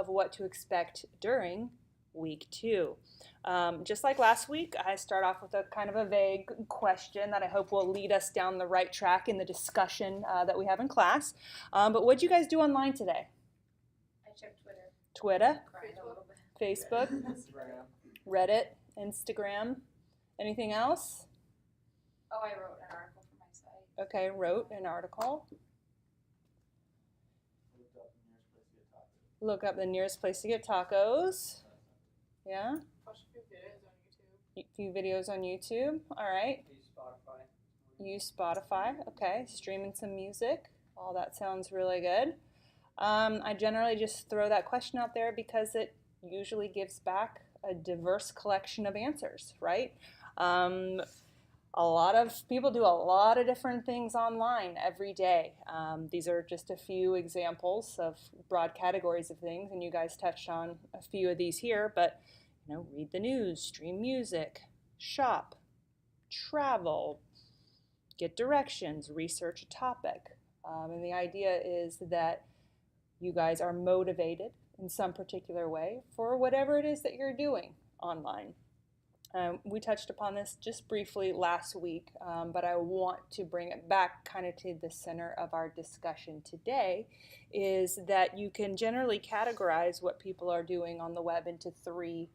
of what to expect during week 2. Just like last week, I start off with a kind of a vague question that I hope will lead us down the right track in the discussion that we have in class. But what did you guys do online today? I checked Twitter. Twitter, Cried a little bit. Facebook, Instagram. Reddit, Instagram. Anything else? Oh, I wrote an article for my site. Okay, wrote an article. Look up the nearest place to get tacos. Yeah. Watched a few videos on YouTube. A few videos on YouTube. All right. Use Spotify. Okay. Streaming some music. All that sounds really good. I generally just throw that question out there because it usually gives back a diverse collection of answers, right? A lot of people do a lot of different things online every day. These are just a few examples of broad categories of things, and you guys touched on a few of these here, but read the news, stream music, shop, travel, get directions, research a topic. And the idea is that you guys are motivated in some particular way for whatever it is that you're doing online. We touched upon this just briefly last week, but I want to bring it back kind of to the center of our discussion today, is that you can generally categorize what people are doing on the web into 3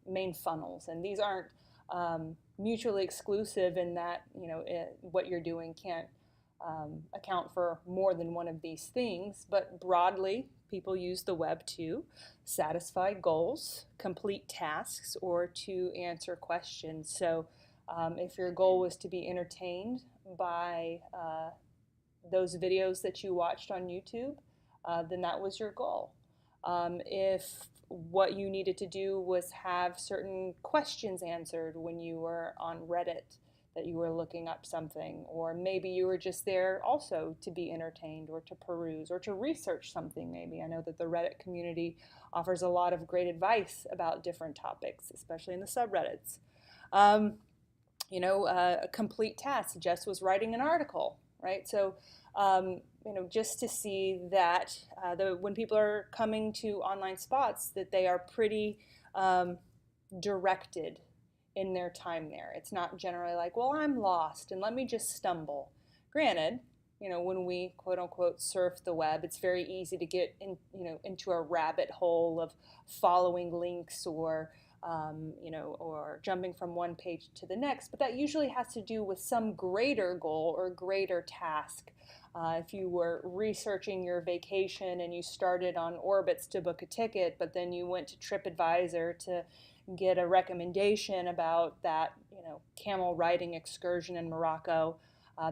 main funnels. And these aren't mutually exclusive in that, what you're doing can't account for more than one of these things, but broadly, people use the web to satisfy goals, complete tasks, or to answer questions. So if your goal was to be entertained by those videos that you watched on YouTube, then that was your goal. If what you needed to do was have certain questions answered when you were on Reddit, that you were looking up something, or maybe you were just there also to be entertained or to peruse or to research something maybe. I know that the Reddit community offers a lot of great advice about different topics, especially in the subreddits. A complete task. Jess was writing an article, right? So, just to see that when people are coming to online spots, that they are pretty directed in their time there. It's not generally like, well, I'm lost and let me just stumble. Granted, when we quote unquote surf the web, it's very easy to get into a rabbit hole of following links or jumping from one page to the next, but that usually has to do with some greater goal or greater task. If you were researching your vacation and you started on Orbitz to book a ticket, but then you went to TripAdvisor to get a recommendation about that, camel riding excursion in Morocco,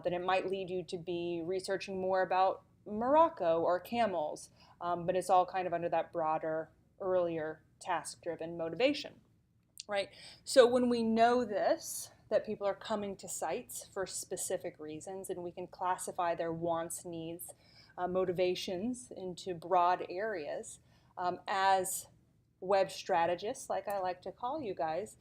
then it might lead you to be researching more about Morocco or camels, but it's all kind of under that broader, earlier task-driven motivation, right? So when we know this, that people are coming to sites for specific reasons, and we can classify their wants, needs, motivations into broad areas, as web strategists, like I like to call you guys,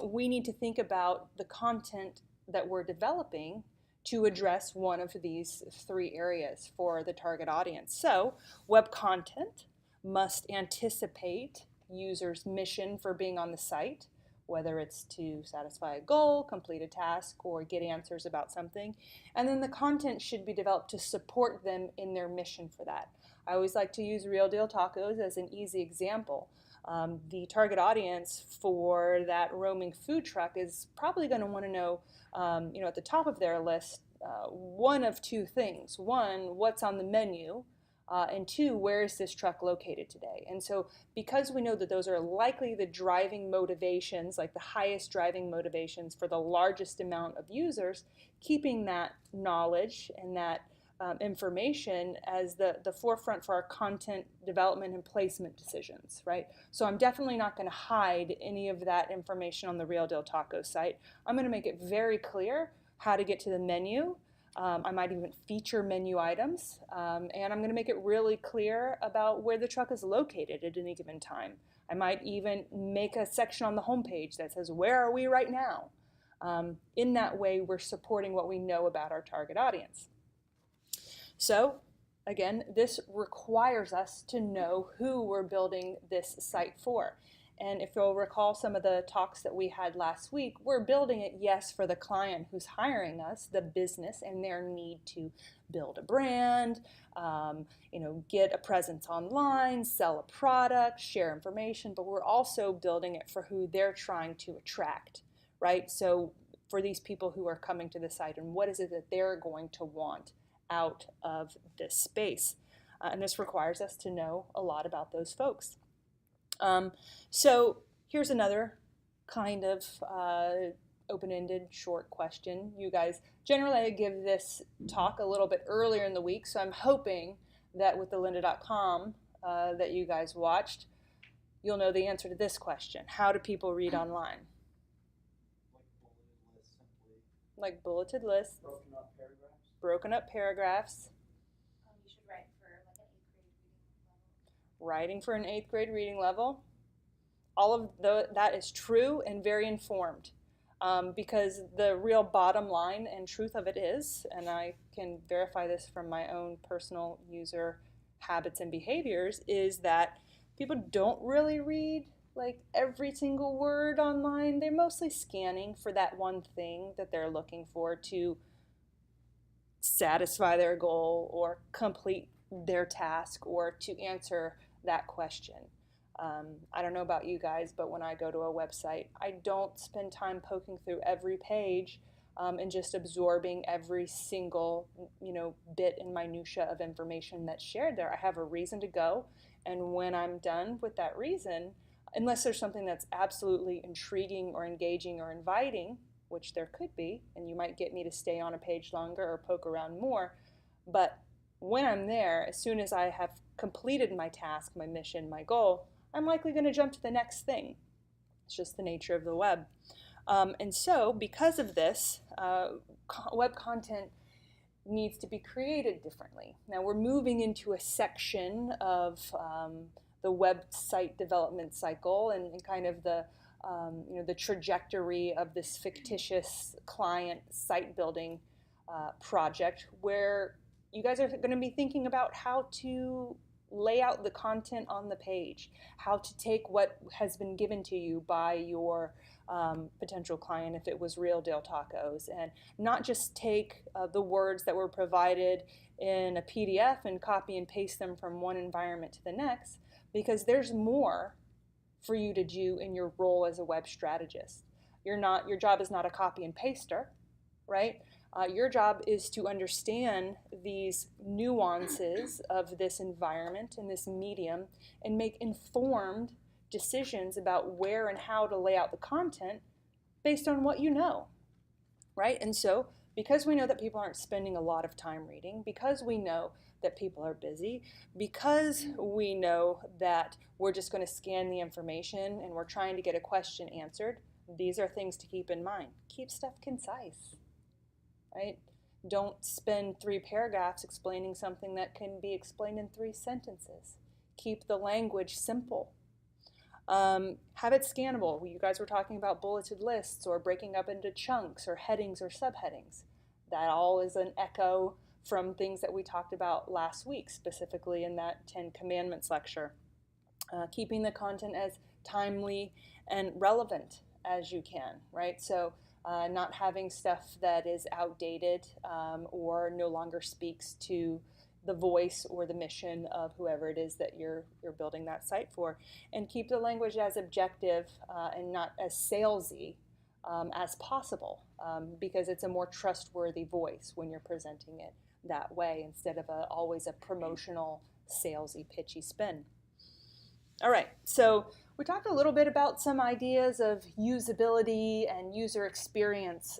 we need to think about the content that we're developing to address one of these 3 areas for the target audience. So web content must anticipate users' mission for being on the site, whether it's to satisfy a goal, complete a task, or get answers about something. And then the content should be developed to support them in their mission for that. I always like to use Real Deal Tacos as an easy example. The target audience for that roaming food truck is probably going to want to know, at the top of their list, one of 2 things. 1, what's on the menu? And 2, where is this truck located today? And so because we know that those are likely the driving motivations, like the highest driving motivations for the largest amount of users, keeping that knowledge and that information as the forefront for our content development and placement decisions, right? So I'm definitely not going to hide any of that information on the Real Deal Taco site. I'm going to make it very clear how to get to the menu. I might even feature menu items, and I'm going to make it really clear about where the truck is located at any given time. I might even make a section on the homepage that says, where are we right now? In that way, we're supporting what we know about our target audience. So again, this requires us to know who we're building this site for. And if you'll recall some of the talks that we had last week, we're building it, yes, for the client who's hiring us, the business, and their need to build a brand, get a presence online, sell a product, share information, but we're also building it for who they're trying to attract, right? So for these people who are coming to the site, and what is it that they're going to want out of this space? And this requires us to know a lot about those folks. So here's another kind of open-ended short question. You guys, generally I give this talk a little bit earlier in the week, so I'm hoping that with the lynda.com that you guys watched, you'll know the answer to this question. How do people read online? Like bulleted lists. Broken up paragraphs. Broken up paragraphs. You should write for like an 8th grade reading level. Writing for an 8th grade reading level. All of that is true and very informed, because the real bottom line and truth of it is, and I can verify this from my own personal user habits and behaviors, is that people don't really read like every single word online. They're mostly scanning for that one thing that they're looking for to satisfy their goal or complete their task or to answer that question. I don't know about you guys, but when I go to a website, I don't spend time poking through every page and just absorbing every single bit and minutia of information that's shared there. I have a reason to go, and when I'm done with that reason, unless there's something that's absolutely intriguing or engaging or inviting, which there could be, and you might get me to stay on a page longer or poke around more, but when I'm there, as soon as I have completed my task, my mission, my goal, I'm likely going to jump to the next thing. It's just the nature of the web. And so, because of this, web content needs to be created differently. Now, we're moving into a section of the website development cycle and kind of the trajectory of this fictitious client site building project, where you guys are going to be thinking about how to lay out the content on the page, how to take what has been given to you by your potential client, if it was Real Deal Tacos, and not just take the words that were provided in a PDF and copy and paste them from one environment to the next, because there's more for you to do in your role as a web strategist. Your job is not a copy and paster, right? Your job is to understand these nuances of this environment and this medium and make informed decisions about where and how to lay out the content based on what you know, right? And so, because we know that people aren't spending a lot of time reading, because we know that people are busy, because we know that we're just going to scan the information and we're trying to get a question answered, these are things to keep in mind. Keep stuff concise. Right? Don't spend 3 paragraphs explaining something that can be explained in 3 sentences. Keep the language simple. Have it scannable. You guys were talking about bulleted lists or breaking up into chunks or headings or subheadings. That all is an echo from things that we talked about last week, specifically in that 10 Commandments lecture. Keeping the content as timely and relevant as you can, right? So not having stuff that is outdated or no longer speaks to the voice or the mission of whoever it is that you're building that site for. And keep the language as objective and not as salesy as possible, because it's a more trustworthy voice when you're presenting it that way instead of always a promotional, salesy, pitchy spin. All right, so we talked a little bit about some ideas of usability and user experience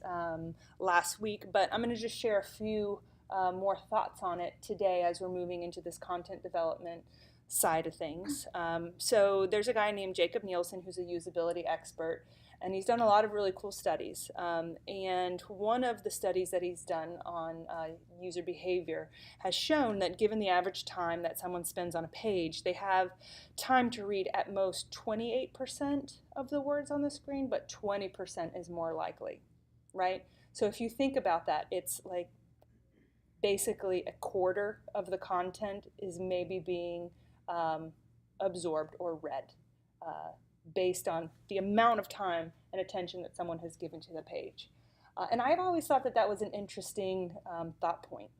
last week, but I'm going to just share a few more thoughts on it today as we're moving into this content development side of things. So there's a guy named Jacob Nielsen who's a usability expert, and he's done a lot of really cool studies. And one of the studies that he's done on user behavior has shown that given the average time that someone spends on a page, they have time to read at most 28% of the words on the screen, but 20% is more likely, right? So if you think about that, it's like basically a quarter of the content is maybe being absorbed or read based on the amount of time and attention that someone has given to the page. And I've always thought that that was an interesting thought point,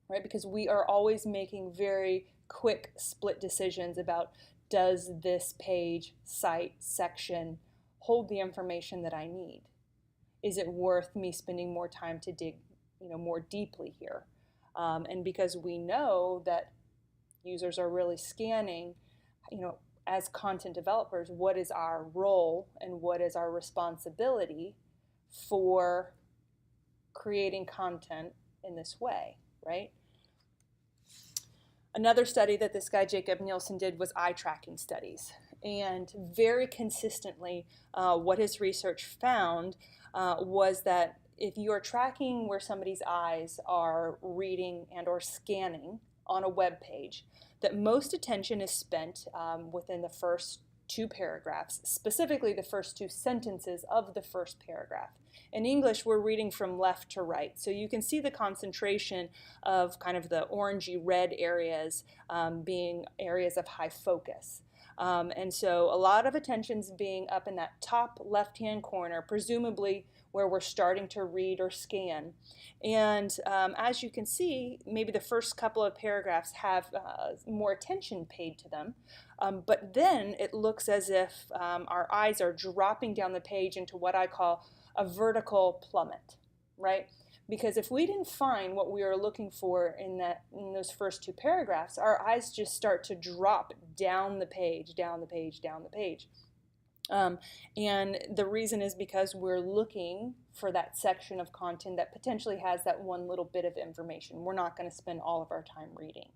right? Because we are always making very quick split decisions about, does this page, site, section hold the information that I need? Is it worth me spending more time to dig, more deeply here? And because we know that users are really scanning, as content developers, what is our role and what is our responsibility for creating content in this way, right? Another study that this guy Jacob Nielsen did was eye tracking studies. And very consistently, what his research found was that if you are tracking where somebody's eyes are reading and or scanning on a web page, that most attention is spent within the first 2 paragraphs, specifically the first 2 sentences of the first paragraph. In English, we're reading from left to right, so you can see the concentration of kind of the orangey red areas being areas of high focus. And so a lot of attention's being up in that top left-hand corner, presumably where we're starting to read or scan. And as you can see, maybe the first couple of paragraphs have more attention paid to them, but then it looks as if our eyes are dropping down the page into what I call a vertical plummet, right? Because if we didn't find what we were looking for in those first 2 paragraphs, our eyes just start to drop down the page, down the page, down the page. And the reason is because we're looking for that section of content that potentially has that one little bit of information. We're not going to spend all of our time reading.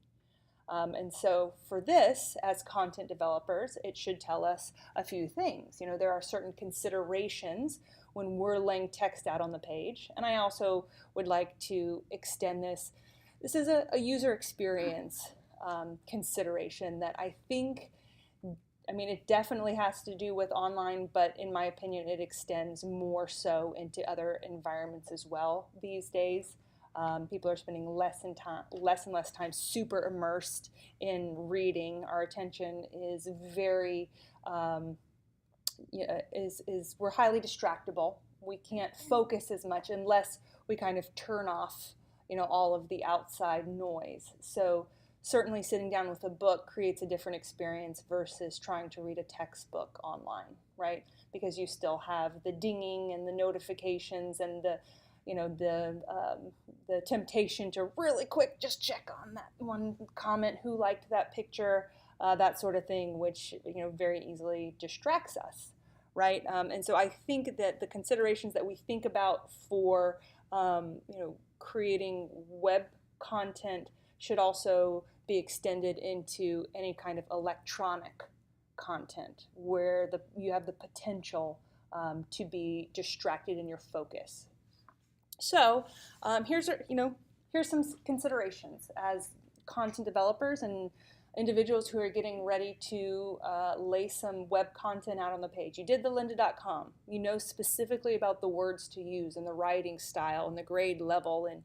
And so for this, as content developers, it should tell us a few things. There are certain considerations when we're laying text out on the page. And I also would like to extend this. This is a user experience consideration that I think, it definitely has to do with online, but in my opinion, it extends more so into other environments as well these days. People are spending less and less time super immersed in reading. Our attention is very, we're highly distractible. We can't focus as much unless we kind of turn off, all of the outside noise. So certainly sitting down with a book creates a different experience versus trying to read a textbook online, right? Because you still have the dinging and the notifications and the temptation to really quick just check on that one comment, who liked that picture, that sort of thing, which very easily distracts us, right? And so I think that the considerations that we think about for creating web content should also be extended into any kind of electronic content where you have the potential to be distracted in your focus. So here's some considerations as content developers and individuals who are getting ready to lay some web content out on the page. You did the lynda.com. You know specifically about the words to use and the writing style and the grade level and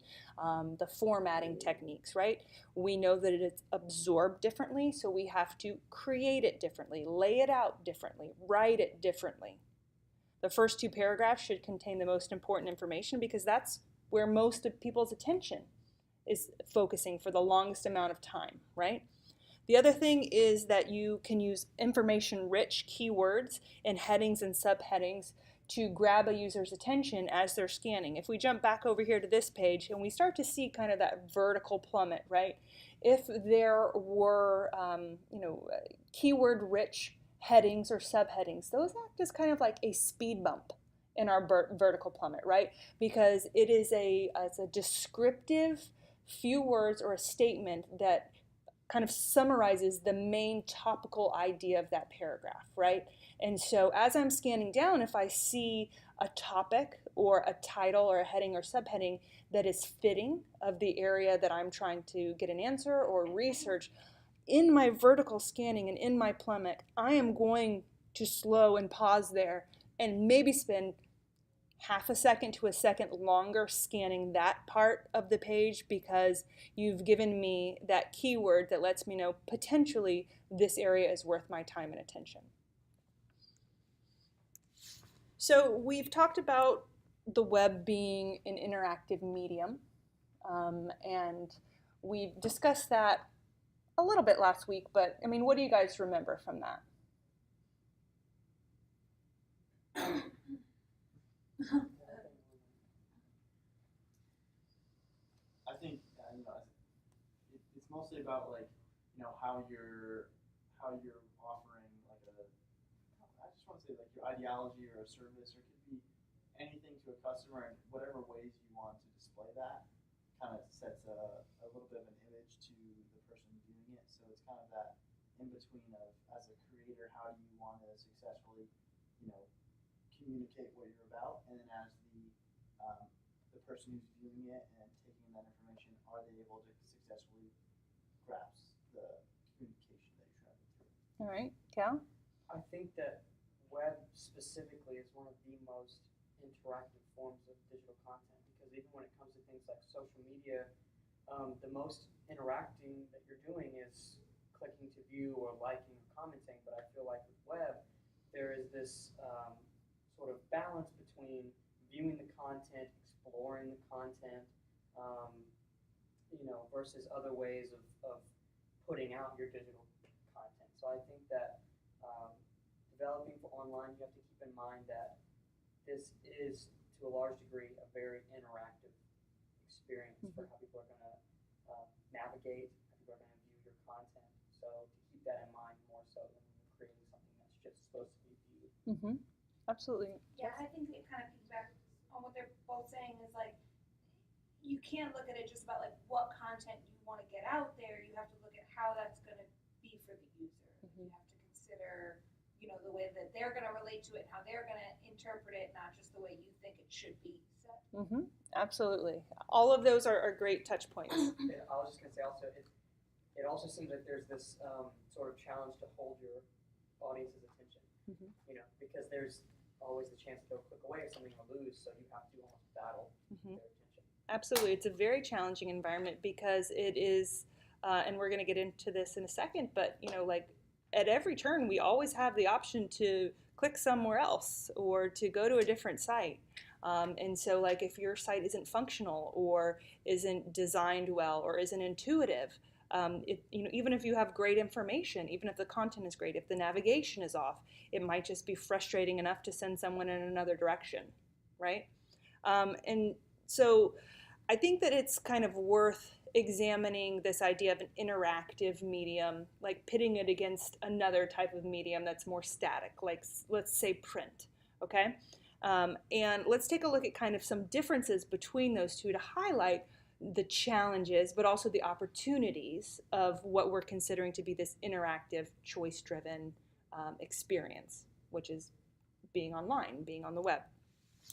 the formatting techniques, right? We know that it's absorbed differently, so we have to create it differently, lay it out differently, write it differently. The first 2 paragraphs should contain the most important information because that's where most of people's attention is focusing for the longest amount of time, right? The other thing is that you can use information-rich keywords in headings and subheadings to grab a user's attention as they're scanning. If we jump back over here to this page and we start to see kind of that vertical plummet, right? If there were, keyword-rich headings or subheadings, those act as kind of like a speed bump in our vertical plummet, right? Because it is it's a descriptive few words or a statement that kind of summarizes the main topical idea of that paragraph, right? And so as I'm scanning down, if I see a topic or a title or a heading or subheading that is fitting of the area that I'm trying to get an answer or research, in my vertical scanning and in my plummet, I am going to slow and pause there and maybe spend half a second to a second longer scanning that part of the page because you've given me that keyword that lets me know potentially this area is worth my time and attention. So we've talked about the web being an interactive medium, and we discussed that a little bit last week, but I mean, what do you guys remember from that? I think it's mostly about like how you're offering like I just want to say like your ideology or a service, or it could be anything to a customer, and whatever ways you want to display that kind of sets a little bit of an image to the person viewing it. So it's kind of that in between of, as a creator, how do you want to successfully communicate what you're about, and then as the person who's viewing it and taking in that information, are they able to successfully grasp the communication that you're trying to do? All right, Cal? I think that web specifically is one of the most interactive forms of digital content, because even when it comes to things like social media, the most interacting that you're doing is clicking to view or liking or commenting. But I feel like with web, there is this sort of balance between viewing the content, exploring the content, versus other ways of putting out your digital content. So I think that developing for online, you have to keep in mind that this is, to a large degree, a very interactive experience for how people are going to navigate, how people are going to view your content. So to keep that in mind more so than when you're creating something that's just supposed to be viewed. Absolutely. Yeah, I think it kind of piggybacks on what they're both saying is like, you can't look at it just about like what content you want to get out there. You have to look at how that's going to be for the user. You have to consider, the way that they're going to relate to it, how they're going to interpret it, not just the way you think it should be. So. Absolutely. All of those are great touch points. And I was just going to say also, it also seems like there's this sort of challenge to hold your audience's attention, because there's always the chance they'll click away or something to lose, so you have to almost battle their attention. Absolutely. It's a very challenging environment because it is, and we're going to get into this in a second, but, like at every turn, we always have the option to click somewhere else or to go to a different site. And so like if your site isn't functional or isn't designed well or isn't intuitive, even if you have great information, even if the content is great, if the navigation is off, it might just be frustrating enough to send someone in another direction, right? And so I think that it's kind of worth examining this idea of an interactive medium, like pitting it against another type of medium that's more static, like let's say print, okay? And let's take a look at kind of some differences between those two to highlight the challenges, but also the opportunities of what we're considering to be this interactive, choice-driven experience, which is being online, being on the web,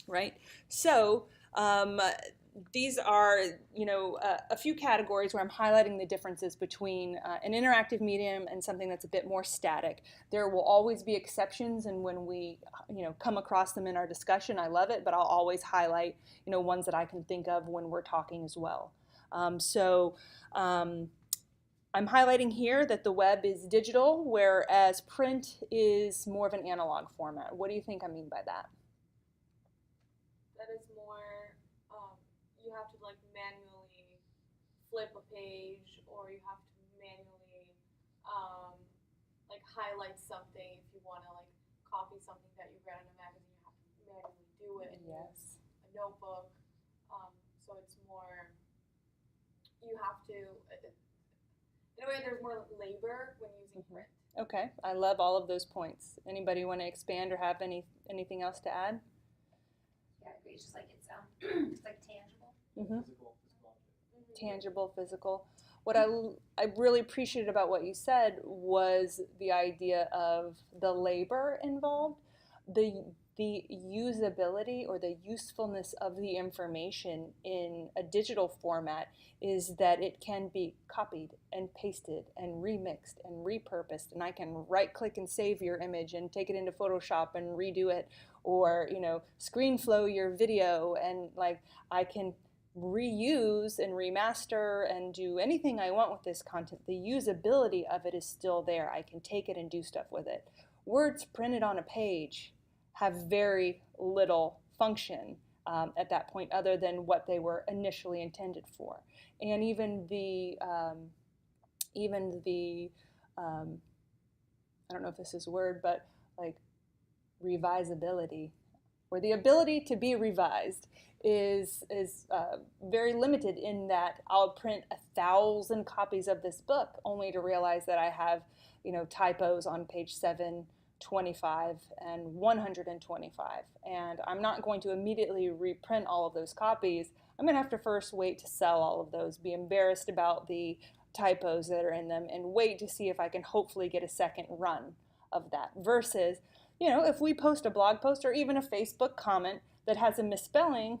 right? So these are, a few categories where I'm highlighting the differences between an interactive medium and something that's a bit more static. There will always be exceptions, and when we, come across them in our discussion, I love it, but I'll always highlight, ones that I can think of when we're talking as well. I'm highlighting here that the web is digital, whereas print is more of an analog format. What do you think I mean by that? That is more, you have to like manually flip a page, or you have to manually like highlight something if you want to like copy something that you read in a magazine. You have to manually do it in a notebook. So it's more, you have to, in a way there's more labor when using print. Okay, I love all of those points. Anybody want to expand or have anything else to add? Yeah, I agree. It's just like it's like tangible. Physical object. Tangible, physical. What I really appreciated about what you said was the idea of the labor involved. The the usability or the usefulness of the information in a digital format is that it can be copied and pasted and remixed and repurposed, and I can right click and save your image and take it into Photoshop and redo it, or screen flow your video, and like I can reuse and remaster and do anything I want with this content. The usability of it is still there. I can take it and do stuff with it. Words printed on a page have very little function at that point other than what they were initially intended for. And even the I don't know if this is a word, but like revisability, or the ability to be revised, is very limited in that I'll print 1,000 copies of this book only to realize that I have typos on page 725 and 125, and I'm not going to immediately reprint all of those copies. I'm going to have to first wait to sell all of those, be embarrassed about the typos that are in them, and wait to see if I can hopefully get a second run of that. Versus, if we post a blog post or even a Facebook comment that has a misspelling,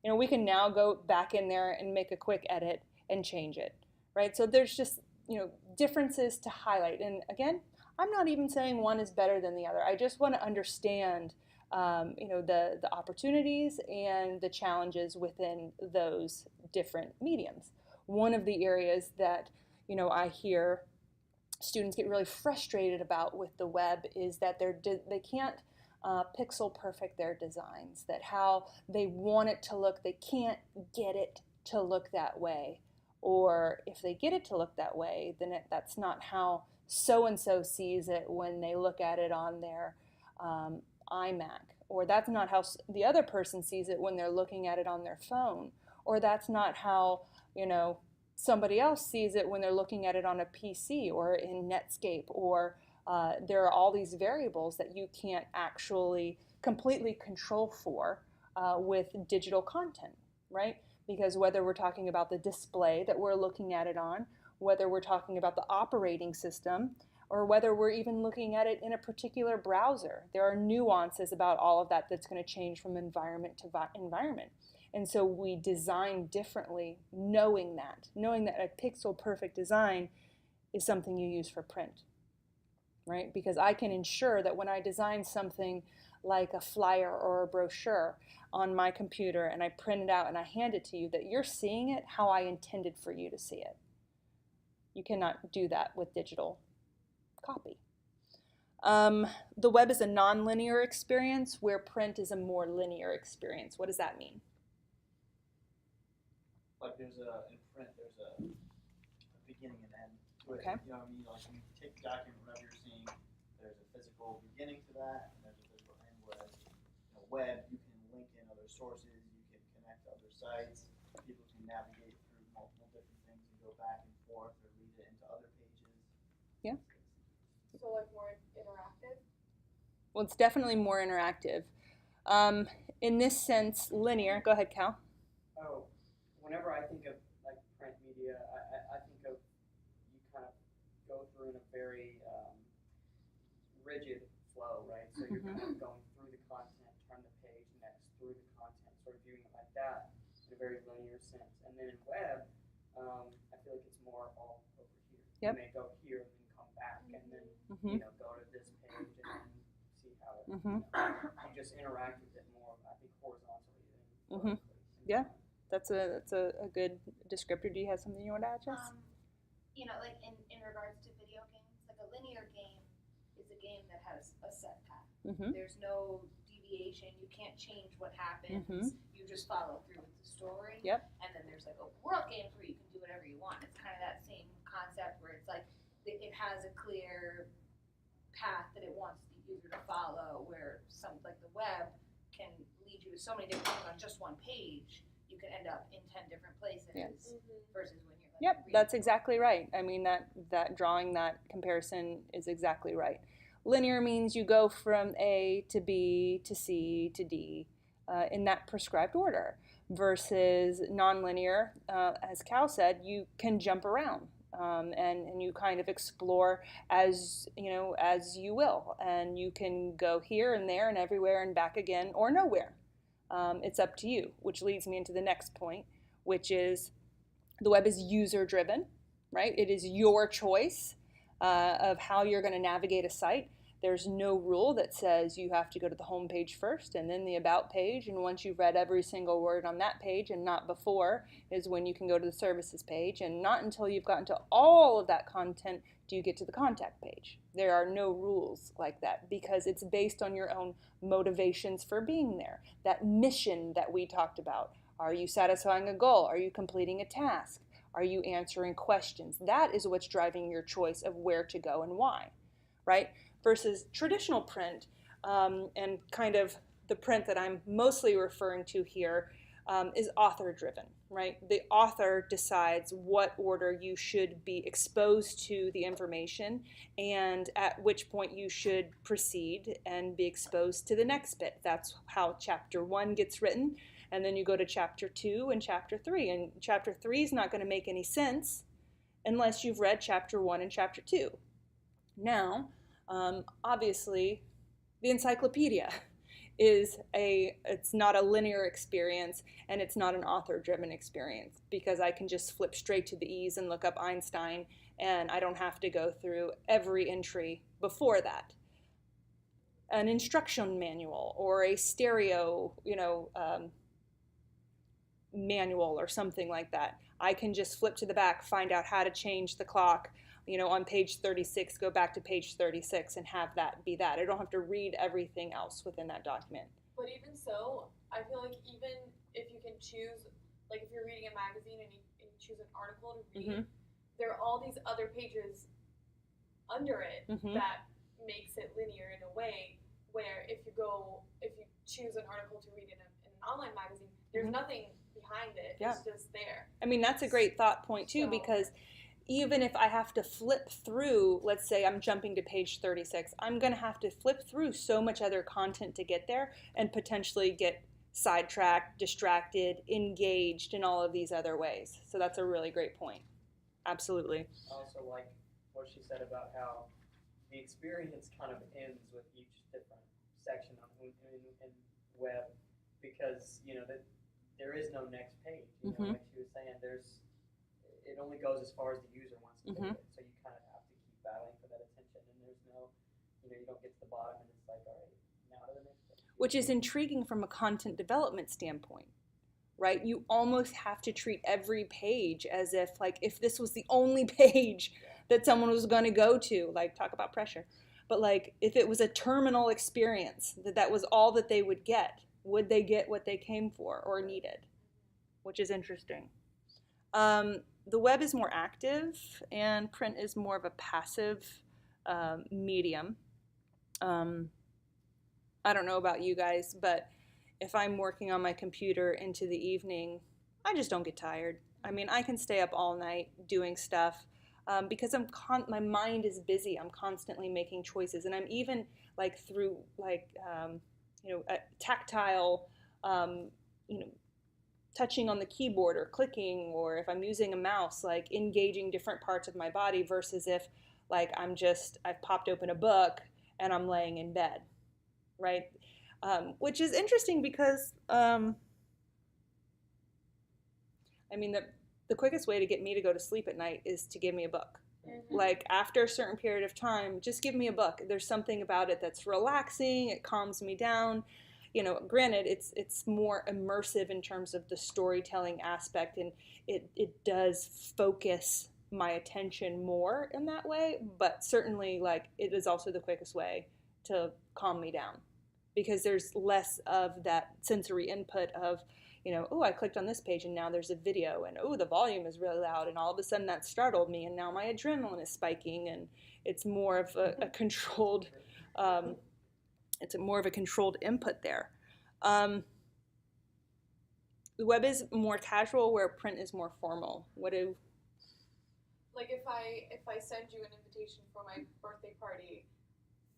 we can now go back in there and make a quick edit and change it, right? So there's just, differences to highlight. And again, I'm not even saying one is better than the other. I just want to understand, the opportunities and the challenges within those different mediums. One of the areas that, I hear students get really frustrated about with the web is that they can't pixel perfect their designs, that how they want it to look, they can't get it to look that way. Or if they get it to look that way, then that's not how so-and-so sees it when they look at it on their iMac. Or that's not how the other person sees it when they're looking at it on their phone. Or that's not how, somebody else sees it when they're looking at it on a PC or in Netscape. Or there are all these variables that you can't actually completely control for with digital content, right? Because whether we're talking about the display that we're looking at it on, whether we're talking about the operating system, or whether we're even looking at it in a particular browser, there are nuances about all of that that's going to change from environment to environment. And so we design differently, knowing that a pixel perfect design is something you use for print, right? Because I can ensure that when I design something like a flyer or a brochure on my computer and I print it out and I hand it to you, that you're seeing it how I intended for you to see it. You cannot do that with digital copy. The web is a non-linear experience where print is a more linear experience. What does that mean? Like in print, there's a beginning and end to it. Okay. You know what I mean? Like when you take the document, whatever you're seeing, there's a physical beginning to that, and there's a physical end. Whereas web, you can link in other sources, you can connect to other sites, people can navigate through multiple different things and go back and forth or read it into other pages. Yeah. So like more interactive? Well, it's definitely more interactive. In this sense, linear. Go ahead, Cal. Oh, whenever I think of like print media, I think of you kind of go through in a very rigid flow, right? So you're kind of going through the content, turn the page next, through the content, sort of viewing it like that in a very linear sense. And then in web, I feel like it's more all over here. Yep. You may go here and then come back and then go to this page and then see how it. You just interact with it more, I think, horizontally than vertically. Yeah. That's a good descriptor. Do you have something you want to add, Jess? Like in regards to video games, like a linear game is a game that has a set path. There's no deviation. You can't change what happens. You just follow through with the story. Yep. And then there's like open world games where you can do whatever you want. It's kind of that same concept where it's like it has a clear path that it wants the user to follow, where something like the web can lead you to so many different things on just one page. You can end up in 10 different places versus when you're like Yep, that's exactly right. I mean, that drawing that comparison is exactly right. Linear means you go from A to B to C to D in that prescribed order, versus nonlinear, as Cal said, you can jump around. and you kind of explore as you will, and you can go here and there and everywhere and back again or nowhere. It's up to you, which leads me into the next point, which is the web is user driven, right? It is your choice of how you're going to navigate a site. There's no rule that says you have to go to the home page first and then the about page, and once you've read every single word on that page and not before is when you can go to the services page, and not until you've gotten to all of that content do you get to the contact page. There are no rules like that because it's based on your own motivations for being there. That mission that we talked about. Are you satisfying a goal? Are you completing a task? Are you answering questions? That is what's driving your choice of where to go and why, right? Versus traditional print, and kind of the print that I'm mostly referring to here is author-driven, right? The author decides what order you should be exposed to the information and at which point you should proceed and be exposed to the next bit. That's how chapter 1 gets written, and then you go to chapter 2 and chapter 3, and chapter 3 is not going to make any sense unless you've read chapter 1 and chapter 2. Now, obviously, the encyclopedia it's not a linear experience, and it's not an author-driven experience because I can just flip straight to the E's and look up Einstein, and I don't have to go through every entry before that. An instruction manual or a stereo, manual or something like that. I can just flip to the back, find out how to change the clock, on page 36, go back to page 36 and have that be that. I don't have to read everything else within that document. But even so, I feel like even if you can choose, like if you're reading a magazine and you choose an article to read, there are all these other pages under it that makes it linear in a way where if you choose an article to read in an online magazine, there's nothing behind it. Yeah. It's just there. I mean, that's a great thought point too, because even if I have to flip through, let's say I'm jumping to page 36, I'm going to have to flip through so much other content to get there and potentially get sidetracked, distracted, engaged in all of these other ways. So that's a really great point. Absolutely. I also like what she said about how the experience kind of ends with each different section in web because, that there is no next page. Like she was saying, it only goes as far as the user wants to take it. So you kind of have to keep battling for that attention, and there's no, you don't get to the bottom and it's like, all right, now to the next page. Which is intriguing from a content development standpoint, right? You almost have to treat every page as if this was the only page that someone was going to go to, talk about pressure. But if it was a terminal experience, that was all that they would get, would they get what they came for or needed? Which is interesting. The web is more active, and print is more of a passive medium. I don't know about you guys, but if I'm working on my computer into the evening, I just don't get tired. I mean, I can stay up all night doing stuff because my mind is busy. I'm constantly making choices, and I'm even through a tactile, touching on the keyboard or clicking, or if I'm using a mouse, engaging different parts of my body versus if I've popped open a book and I'm laying in bed, right? Which is interesting because, the quickest way to get me to go to sleep at night is to give me a book. After a certain period of time, just give me a book. There's something about it that's relaxing, it calms me down. Granted, it's more immersive in terms of the storytelling aspect, and it does focus my attention more in that way, but certainly it is also the quickest way to calm me down because there's less of that sensory input of, I clicked on this page and now there's a video, and the volume is really loud, and all of a sudden that startled me, and now my adrenaline is spiking, and it's more of a controlled it's more of a controlled input there. The web is more casual, where print is more formal. If I send you an invitation for my birthday party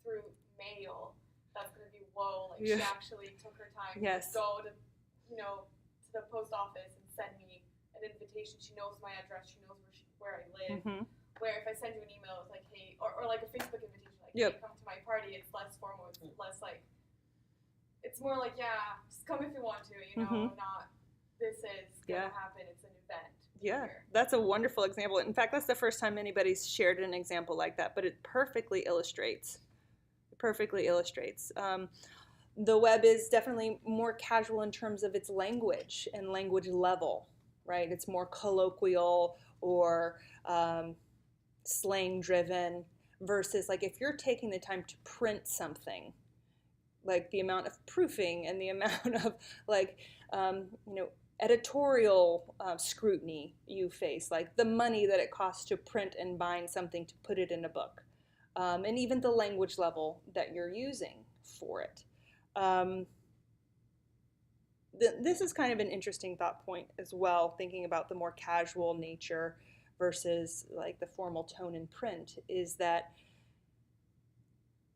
through mail, that's gonna be whoa. She actually took her time to go to to the post office and send me an invitation. She knows my address. She knows where where I live. Mm-hmm. Where if I send you an email, it's like, hey, or like a Facebook invitation, like, Yep. hey, come to my party. It's less formal. It's less like. It's more like, yeah, just come if you want to. You know, not this is gonna happen. It's an event. Yeah, Here. that's a wonderful example. In fact, that's the first time anybody's shared an example like that, but it perfectly illustrates. The web is definitely more casual in terms of its language and language level, right? It's more colloquial or slang driven versus like if you're taking the time to print something, like the amount of proofing and the amount of like, editorial scrutiny you face, like the money that it costs to print and bind something to put it in a book, and even the language level that you're using for it. This is kind of an interesting thought point as well, thinking about the more casual nature versus like the formal tone in print, is that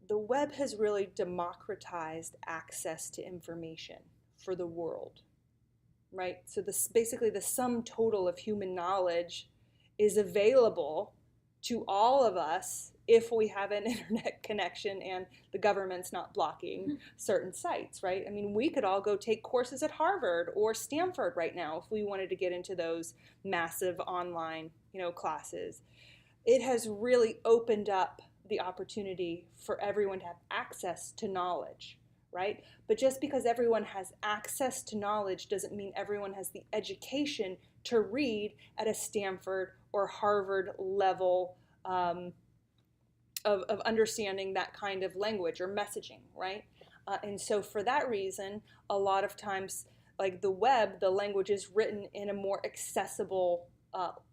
the web has really democratized access to information for the world, right? So this basically the sum total of human knowledge is available to all of us if we have an internet connection and the government's not blocking certain sites, right? I mean, we could all go take courses at Harvard or Stanford right now if we wanted to get into those massive online, classes. It has really opened up the opportunity for everyone to have access to knowledge, right? But just because everyone has access to knowledge doesn't mean everyone has the education to read at a Stanford or Harvard level of understanding that kind of language or messaging, right? And so for that reason, a lot of times, like the web, the language is written in a more accessible,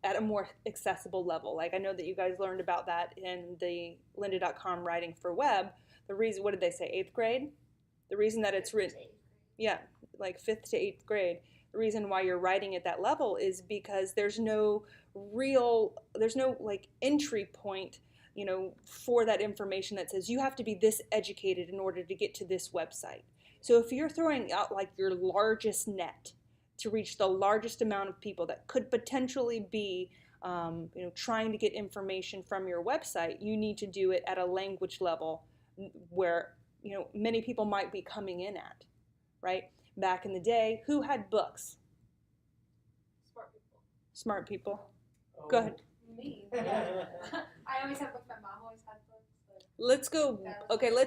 at a more accessible level. Like I know that you guys learned about that in the lynda.com writing for web. The reason, what did they say, 8th grade? The reason that it's written, yeah, like 5th to 8th grade. The reason why you're writing at that level is because there's no like entry point, for that information that says you have to be this educated in order to get to this website. So if you're throwing out like your largest net to reach the largest amount of people that could potentially be, trying to get information from your website, you need to do it at a language level where, many people might be coming in at, right? Back in the day, who had books? Smart people. Smart people. Go ahead. Me. Yeah. I always have books. My mom always had books. Let's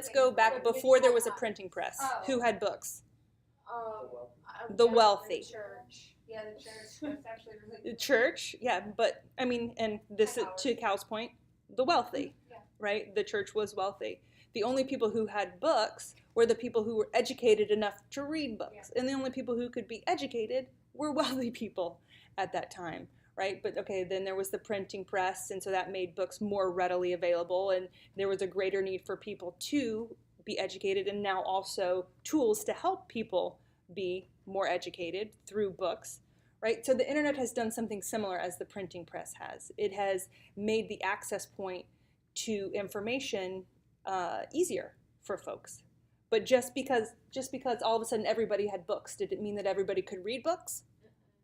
go back before there was a printing press. Oh. Who had books? The The wealthy. Church. Yeah, the church. That's actually really The church, yeah, but I mean, and this is to Cal's point, the wealthy, Yeah. right? The church was wealthy. The only people who had books were the people who were educated enough to read books, and the only people who could be educated were wealthy people at that time, right? But okay, then there was the printing press, and so that made books more readily available, and there was a greater need for people to be educated, and now also tools to help people be more educated through books, right? So the internet has done something similar as the printing press has. It has made the access point to information easier for folks. But just because all of a sudden everybody had books, did it mean that everybody could read books?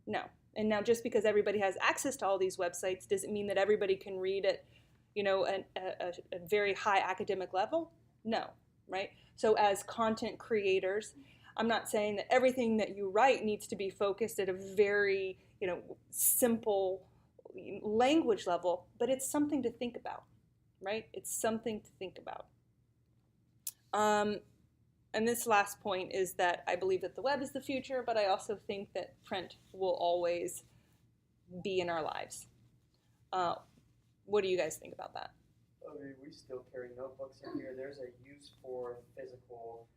No. And now just because everybody has access to all these websites, does it mean that everybody can read at, a very high academic level? No, right? So as content creators, I'm not saying that everything that you write needs to be focused at a very, simple language level, but it's something to think about, right? It's something to think about. And this last point is that I believe that the web is the future, but I also think that print will always be in our lives. What do you guys think about that? I mean, we still carry notebooks in here. There's a use for physical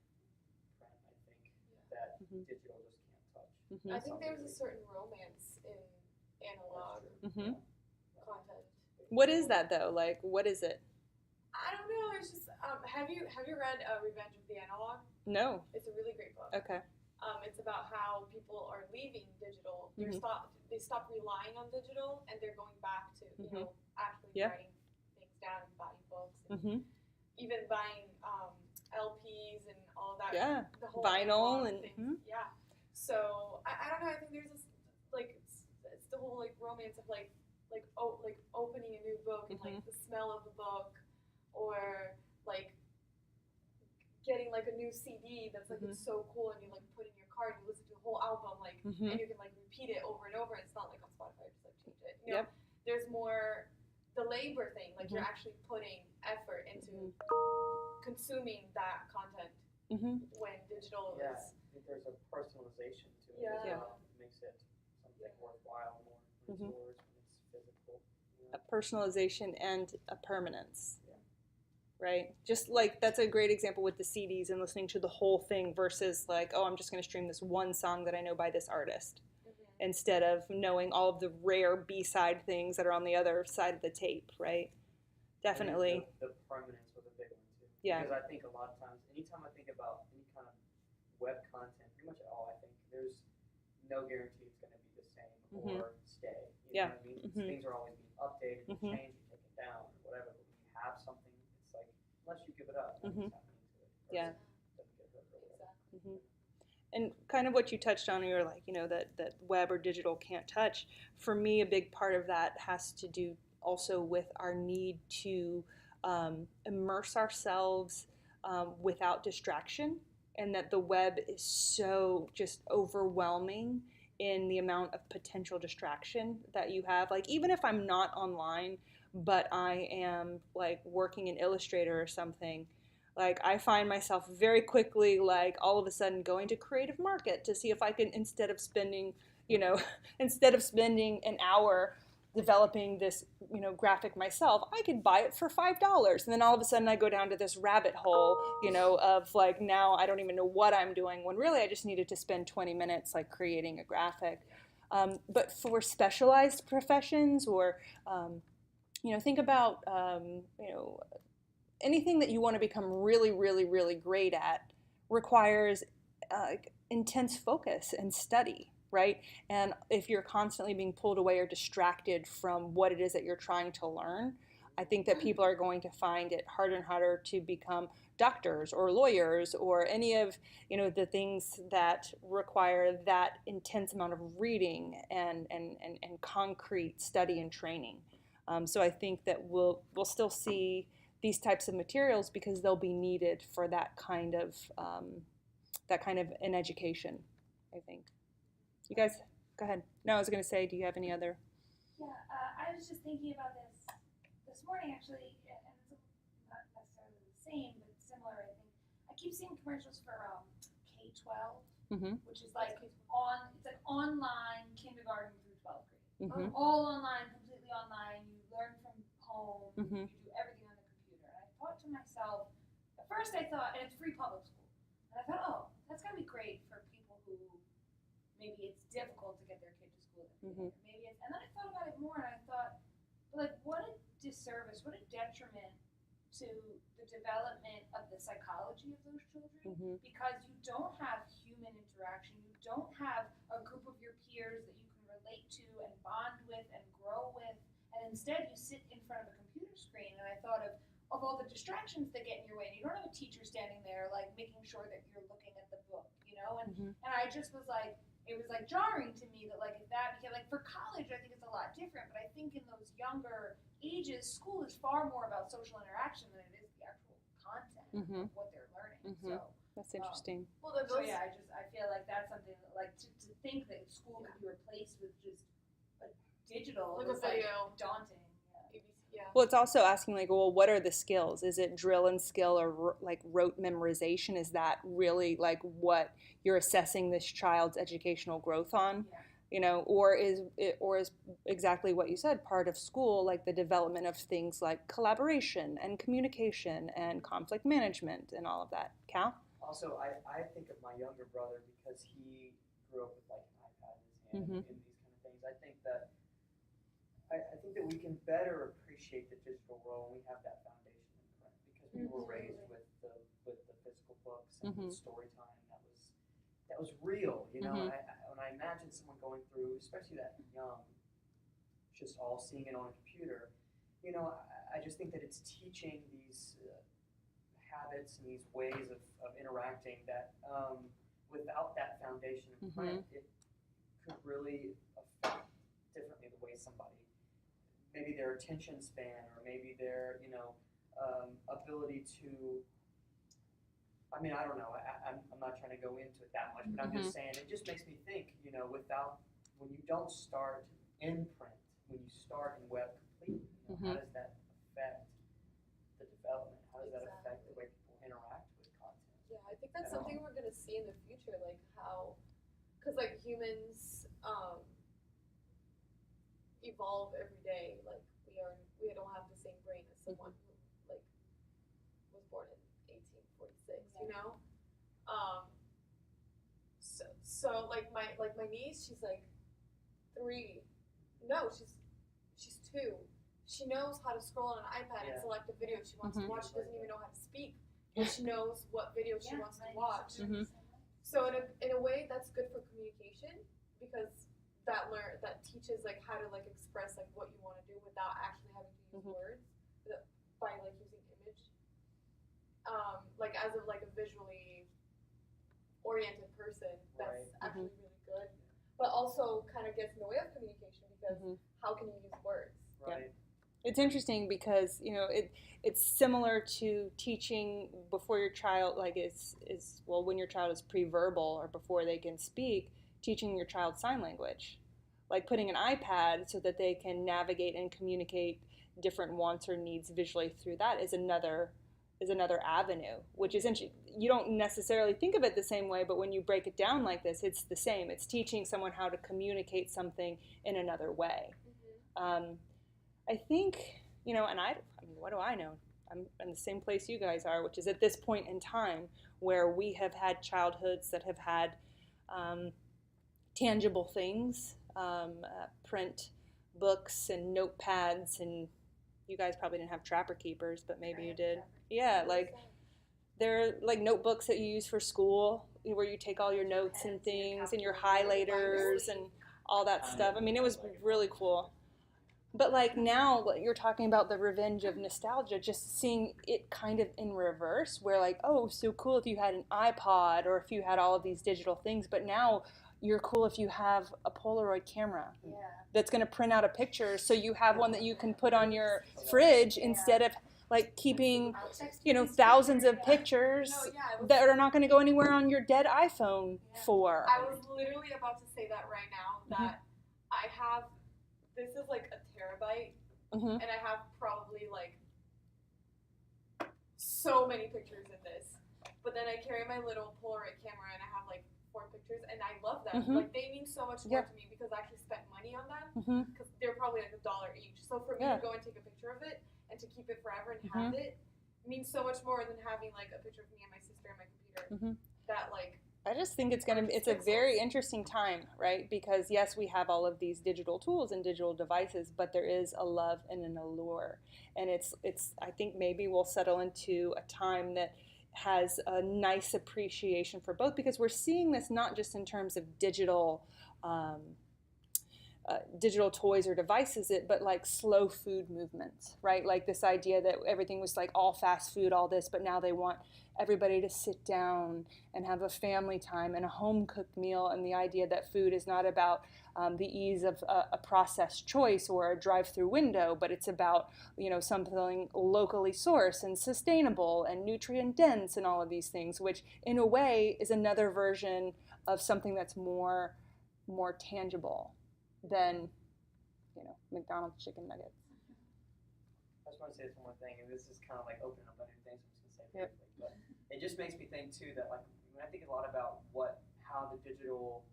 print, I think, that digital just can't touch. Mm-hmm. I think there's a certain romance in analog Mm-hmm. content. What is that though? Like, what is it? I don't know. It's just have you read Revenge of the Analog? No. It's a really great book. Okay. It's about how people are leaving digital. They stop relying on digital, and they're going back to actually writing things down and buying books, and even buying LPs and all that. Yeah. The whole Vinyl analog and thing. Yeah. So I don't know. I think there's this it's the whole like romance of like like opening a new book and like the smell of the book, or like getting like a new CD that's like it's so cool, and you like put in your car and you listen to the whole album, like and you can like repeat it over and over. It's not like on Spotify just like change it. You know, there's more the labor thing. Like you're actually putting effort into consuming that content when digital Yeah, is. I think there's a personalization to it as well. It makes it something worthwhile more when it's yours, when it's physical. You know? A personalization and a permanence. Right? Just like that's a great example with the CDs and listening to the whole thing versus like, oh, I'm just going to stream this one song that I know by this artist instead of knowing all of the rare B-side things that are on the other side of the tape, right? Definitely. The permanence was a big one too. Yeah. Because I think a lot of times, anytime I think about any kind of web content, pretty much at all, I think there's no guarantee it's going to be the same or stay. You know what I mean? Things are always being updated, you change, you take it down, or whatever. But when you have something, it's like, unless you give it up, nothing's happening to it. Yeah. It doesn't get hurt or whatever. And kind of what you touched on, you're like, you know, that web or digital can't touch. For me, a big part of that has to do also with our need to immerse ourselves without distraction, and that the web is so just overwhelming in the amount of potential distraction that you have. Like, even if I'm not online, but I am like working in Illustrator or something, like I find myself very quickly like all of a sudden going to Creative Market to see if I can, instead of spending an hour developing this, you know, graphic myself, I could buy it for $5. And then all of a sudden I go down to this rabbit hole, you know, of like, now I don't even know what I'm doing when really I just needed to spend 20 minutes like creating a graphic. But for specialized professions or, you know, think about, you know, anything that you want to become really, really, really great at requires intense focus and study, right? And if you're constantly being pulled away or distracted from what it is that you're trying to learn, I think that people are going to find it harder and harder to become doctors or lawyers or any of, you know, the things that require that intense amount of reading and concrete study and training. So I think that we'll still see these types of materials because they'll be needed for that kind of an education, I think. You guys, go ahead. No, I was going to say, do you have any other? Yeah, I was just thinking about this morning actually, and it's not necessarily the same, but similar. I think I keep seeing commercials for K-12, which is like it's like online kindergarten through 12th grade, all online, completely online. You learn from home. You do everything on the computer. And I thought to myself, at first I thought, and it's free public school, and I thought, oh, that's gotta be great for people who maybe it's difficult to get their kid to school. Maybe it's, and then I thought about it more, and I thought, like, what a disservice, what a detriment to the development of the psychology of those children, because you don't have human interaction, you don't have a group of your peers that you can relate to and bond with and grow with, and instead you sit in front of a computer screen. And I thought of all the distractions that get in your way, and you don't have a teacher standing there like making sure that you're looking at the book, you know, and I just was like, it was like jarring to me that like if that became like for college I think it's a lot different, but I think in those younger ages school is far more about social interaction than it is the actual content of what they're learning. So that's interesting. Well, so yeah, I feel like that's something that, like to think that school could be replaced with just a digital like is a video, like daunting. Yeah. Well, it's also asking like, well, what are the skills? Is it drill and skill or like rote memorization? Is that really like what you're assessing this child's educational growth on? Yeah. You know, or is exactly what you said part of school, like the development of things like collaboration and communication and conflict management and all of that? Cal? Also, I think of my younger brother because he grew up with like an iPad in his hand and these kind of things. I think that we can better appreciate the digital world when we have that foundation in print, because we were raised with the physical books and the story time that was real, you know. And when I imagine someone going through, especially that young, just all seeing it on a computer, you know, I just think that it's teaching these habits and these ways of interacting that without that foundation in print, it could really affect differently the way somebody maybe their attention span or maybe their ability to. I mean, I don't know. I'm not trying to go into it that much, but I'm just saying it just makes me think. Without when you don't start in print, when you start in web completely, how does that affect the development? How does that affect the way people interact with content? Yeah, I think that's something we're gonna see in the future, like how, because like humans evolve every day. Like we don't have the same brain as someone who like was born in 1846. So like my niece, she's like 3. No, she's 2. She knows how to scroll on an iPad and select a video she wants to watch. She doesn't even know how to speak, but she knows what video she wants to watch. So in a way, that's good for communication because that teaches like how to like express like what you want to do without actually having to use words, by like using image. Like as of like a visually oriented person, that's actually really good. But also kind of gets in the way of communication because how can you use words? Right. It's interesting because it's similar to teaching before your child when your child is pre-verbal or before they can speak, teaching your child sign language, like putting an iPad so that they can navigate and communicate different wants or needs visually through that is another avenue, which is interesting. You don't necessarily think of it the same way, but when you break it down like this, it's the same. It's teaching someone how to communicate something in another way. I think, and I mean, what do I know? I'm in the same place you guys are, which is at this point in time where we have had childhoods that have had tangible things, print books and notepads, and you guys probably didn't have Trapper Keepers, but maybe you did. Yeah, like they're like notebooks that you use for school where you take all your notes and things and your highlighters and all that stuff. I mean, it was really cool. But like now you're talking about the revenge of nostalgia, just seeing it kind of in reverse where like, oh, so cool if you had an iPod or if you had all of these digital things, but now you're cool if you have a Polaroid camera that's going to print out a picture so you have one that you can put on your fridge instead of like keeping, thousands of pictures that are not going to go anywhere on your dead iPhone 4. I was literally about to say that right now, that I have, this is like a terabyte, and I have probably like so many pictures in this. But then I carry my little Polaroid camera and I have like 4 pictures, and I love them. Like they mean so much more to me because I actually spent money on them because they're probably like $1 each. So for me to go and take a picture of it and to keep it forever and have it means so much more than having like a picture of me and my sister on my computer. That like. I just think it's a very interesting time, right? Because yes, we have all of these digital tools and digital devices, but there is a love and an allure. And it's I think maybe we'll settle into a time that has a nice appreciation for both, because we're seeing this not just in terms of digital toys or devices, but like slow food movements, right? Like this idea that everything was like all fast food, all this, but now they want everybody to sit down and have a family time and a home-cooked meal, and the idea that food is not about the ease of a processed choice or a drive-through window, but it's about something locally sourced and sustainable and nutrient-dense and all of these things, which in a way is another version of something that's more tangible than McDonald's chicken nuggets. I just want to say this one more thing, and this is kind of like opening up other things. I'm just going to say it briefly, but it just makes me think too that like when I think a lot about how the digital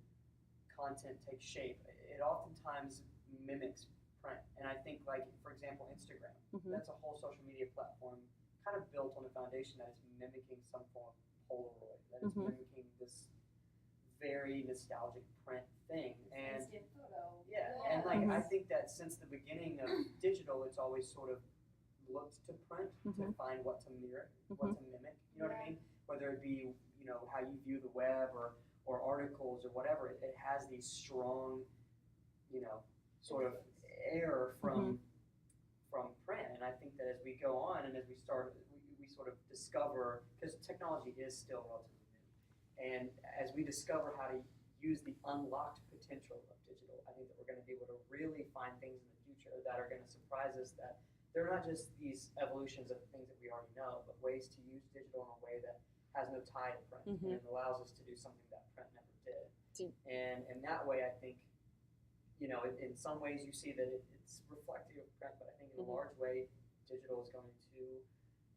content takes shape, it oftentimes mimics print. And I think like for example Instagram, that's a whole social media platform kind of built on the foundation that it's mimicking some form of Polaroid, that it's mimicking this very nostalgic print thing. And and like I think that since the beginning of digital, it's always sort of looked to print to find what to mirror, what to mimic. You know what I mean? Whether it be how you view the web or articles or whatever, it has these strong sort of air from print. And I think that as we go on and as we start, we sort of discover, because technology is still relatively new, and as we discover how to use the unlocked potential of digital, I think that we're going to be able to really find things in the future that are going to surprise us, that they're not just these evolutions of things that we already know, but ways to use digital in a way that has no tie to print and allows us to do something that print never did. And in that way, I think, in some ways you see that it's reflective of print, but I think in a large way, digital is going to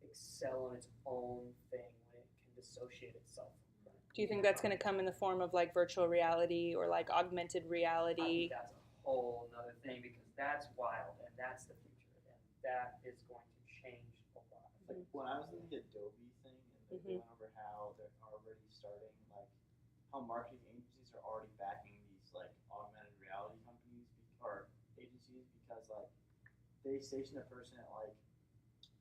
excel in its own thing when it can dissociate itself from print. Do you think that's going to come in the form of like virtual reality or like augmented reality? I think that's a whole nother thing, because that's wild and that's the future, and that is going to change a lot. Like when I was in the Adobe thing, and they went over how they're already starting, like how marketing agencies are already backing these like augmented reality companies or agencies, because like they station a person at like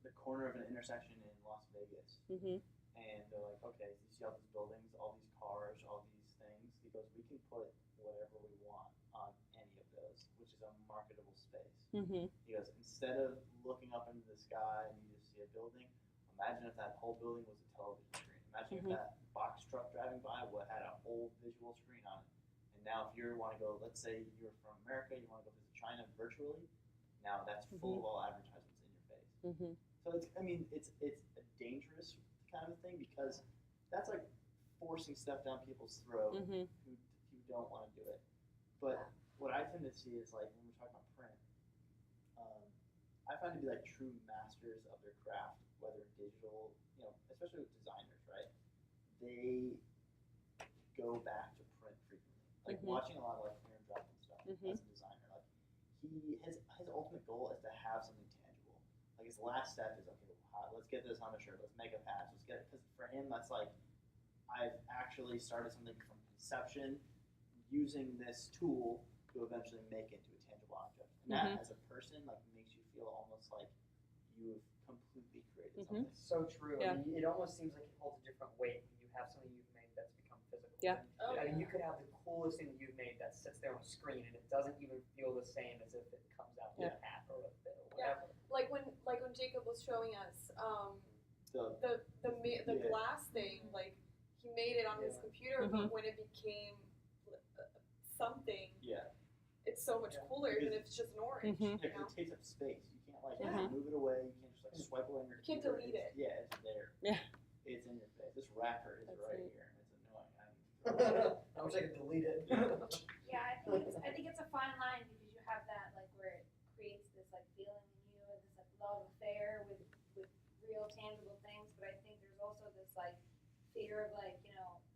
the corner of an intersection in Las Vegas, and they're like, okay, you see all these buildings, all these cars, all these things. He goes, we can put whatever we want on any of those, which is a marketable space. He goes, instead of looking up into the sky and you just see a building, imagine if that whole building was a television screen. Imagine if that box truck driving by had a whole visual screen on it. And now if you want to go, let's say you're from America, you want to go visit China virtually, now that's full of all advertisements in your face. So it's a dangerous kind of thing, because that's like forcing stuff down people's throat who don't want to do it. But what I tend to see is like when we're talking about print, I find to be like true masters of their craft, whether digital, especially with designers, right? They go back to print frequently. Like watching a lot of like Aaron Drucken stuff as a designer, like his ultimate goal is to have something tangible. Like his last step is, okay, let's get this on a shirt, let's make a patch, let's get it. Because for him, that's like, I've actually started something from conception using this tool to eventually make it into a tangible object. And that, as a person, like makes you feel almost like you've completely created something. So true. Yeah. I mean, it almost seems like it holds a different weight when you have something you've made that's become physical. Yeah. I mean, you could have the coolest thing that you've made that sits there on a screen and it doesn't even feel the same as if it comes out with a hat or a bit or whatever. Like when Jacob was showing us the glass thing, like he made it on his computer, but when it became something, it's so much cooler than if it's just an orange. It takes up space. You can't like move it away. You can't just like swipe away on your You can't computer. delete it. Yeah, it's there. Yeah. It's in your face. This wrapper is That's right neat. here, and it's annoying. I wish I could delete it. Yeah, I think it's a fine line, because you have that like where it creates this like feeling in you and this like love affair with real tangible things, but I think there's also this like fear of like,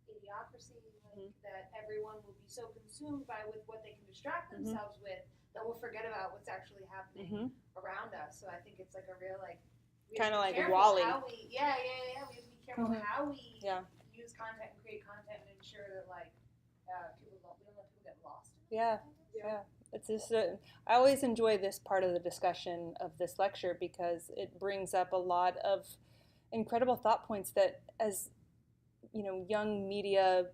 idiocracy, like that everyone will be so consumed with what they can distract themselves with that we'll forget about what's actually happening around us. So I think it's like a real like Kind of like WALL-E. WALL-E. We have to be careful how we Yeah. use content and create content and ensure that like we don't let people get lost in it. Yeah. It's just I always enjoy this part of the discussion of this lecture, because it brings up a lot of incredible thought points that, as young media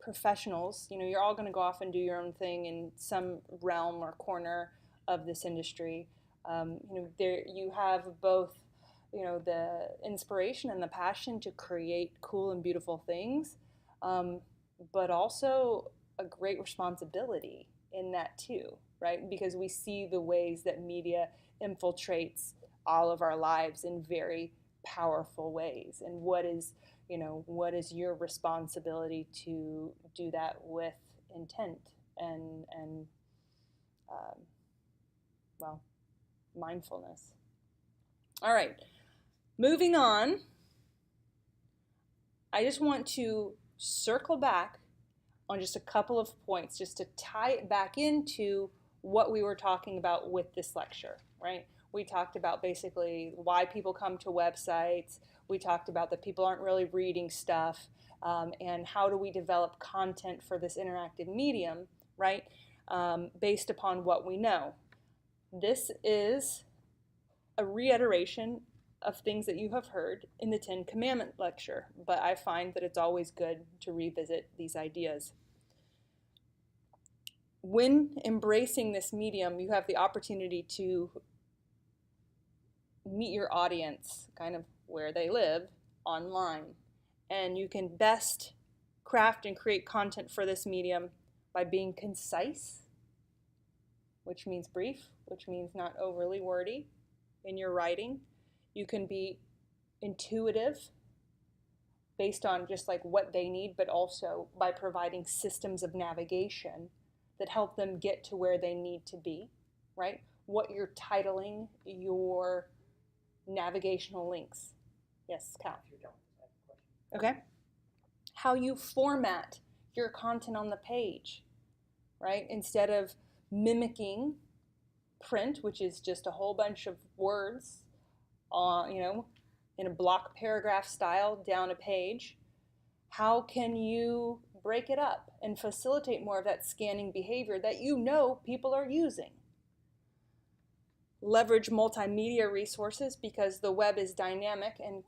professionals, you're all going to go off and do your own thing in some realm or corner of this industry. There you have both, the inspiration and the passion to create cool and beautiful things, but also a great responsibility in that too, right? Because we see the ways that media infiltrates all of our lives in very powerful ways. And what is your responsibility to do that with intent and mindfulness. All right, moving on. I just want to circle back on just a couple of points, just to tie it back into what we were talking about with this lecture, right? We talked about basically why people come to websites. We talked about that people aren't really reading stuff, and how do we develop content for this interactive medium, right? Based upon what we know. This is a reiteration of things that you have heard in the Ten Commandment lecture, but I find that it's always good to revisit these ideas. When embracing this medium, you have the opportunity to meet your audience kind of where they live online, and you can best craft and create content for this medium by being concise, which means brief, which means not overly wordy in your writing. You can be intuitive based on just like what they need, but also by providing systems of navigation that help them get to where they need to be, right? What you're titling your navigational links. Yes, Cal. If you're done with that question. Okay. How you format your content on the page, right? Instead of mimicking print, which is just a whole bunch of words, in a block paragraph style down a page, how can you break it up and facilitate more of that scanning behavior that you know people are using? Leverage multimedia resources because the web is dynamic and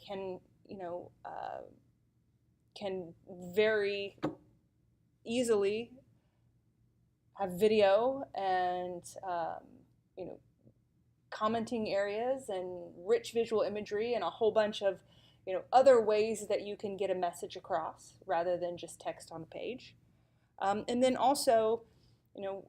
can very easily have video and commenting areas and rich visual imagery and a whole bunch of other ways that you can get a message across rather than just text on a page. And then also,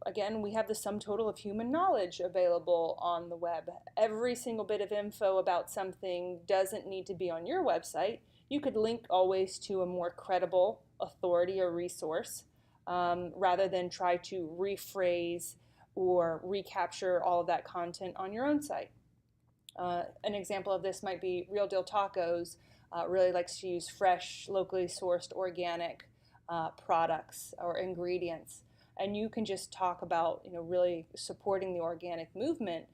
again, we have the sum total of human knowledge available on the web. Every single bit of info about something doesn't need to be on your website. You could link always to a more credible authority or resource rather than try to rephrase or recapture all of that content on your own site. An example of this might be Real Deal Tacos. Really likes to use fresh, locally sourced, organic products or ingredients. And you can just talk about, really supporting the organic movement,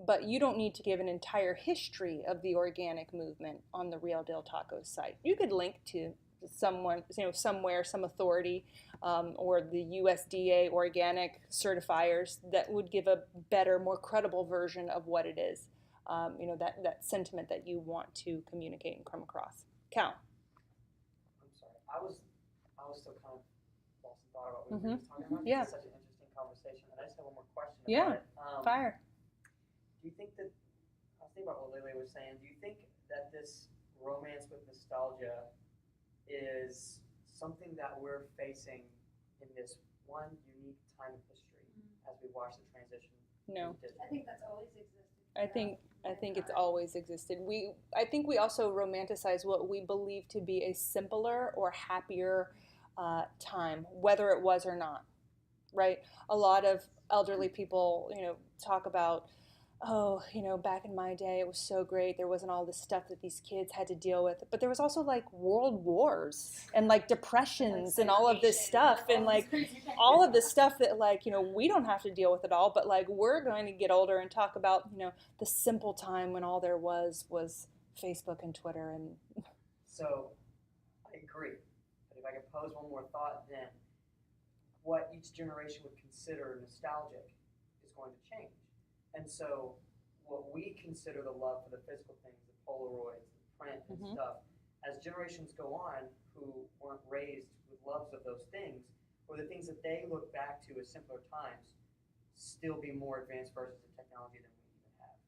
but you don't need to give an entire history of the organic movement on the Real Deal Tacos site. You could link to someone, somewhere, some authority, or the USDA organic certifiers that would give a better, more credible version of what it is, that sentiment that you want to communicate and come across. Cal. I'm sorry, I was still kind of lost in thought about what we were just talking about. Yeah. It's such an interesting conversation, and I just have one more question Yeah. about it. Fire. Do you think that, I was thinking about what Lily was saying, do you think that this romance with nostalgia is something that we're facing in this one unique time in history as we watch the transition? No. to digital? I think that's always existed. I think it's always existed. I think we also romanticize what we believe to be a simpler or happier time, whether it was or not, right? A lot of elderly people, talk about, back in my day, it was so great. There wasn't all this stuff that these kids had to deal with. But there was also like world wars and like depressions and all of this stuff and like all of this stuff that we don't have to deal with it all. But like we're going to get older and talk about, the simple time when all there was Facebook and Twitter and. So I agree. But if I could pose one more thought, then what each generation would consider nostalgic is going to change. And so what we consider the love for the physical things, the Polaroids, the print and stuff, as generations go on who weren't raised with loves of those things, or the things that they look back to as simpler times, still be more advanced versions of technology than we even have.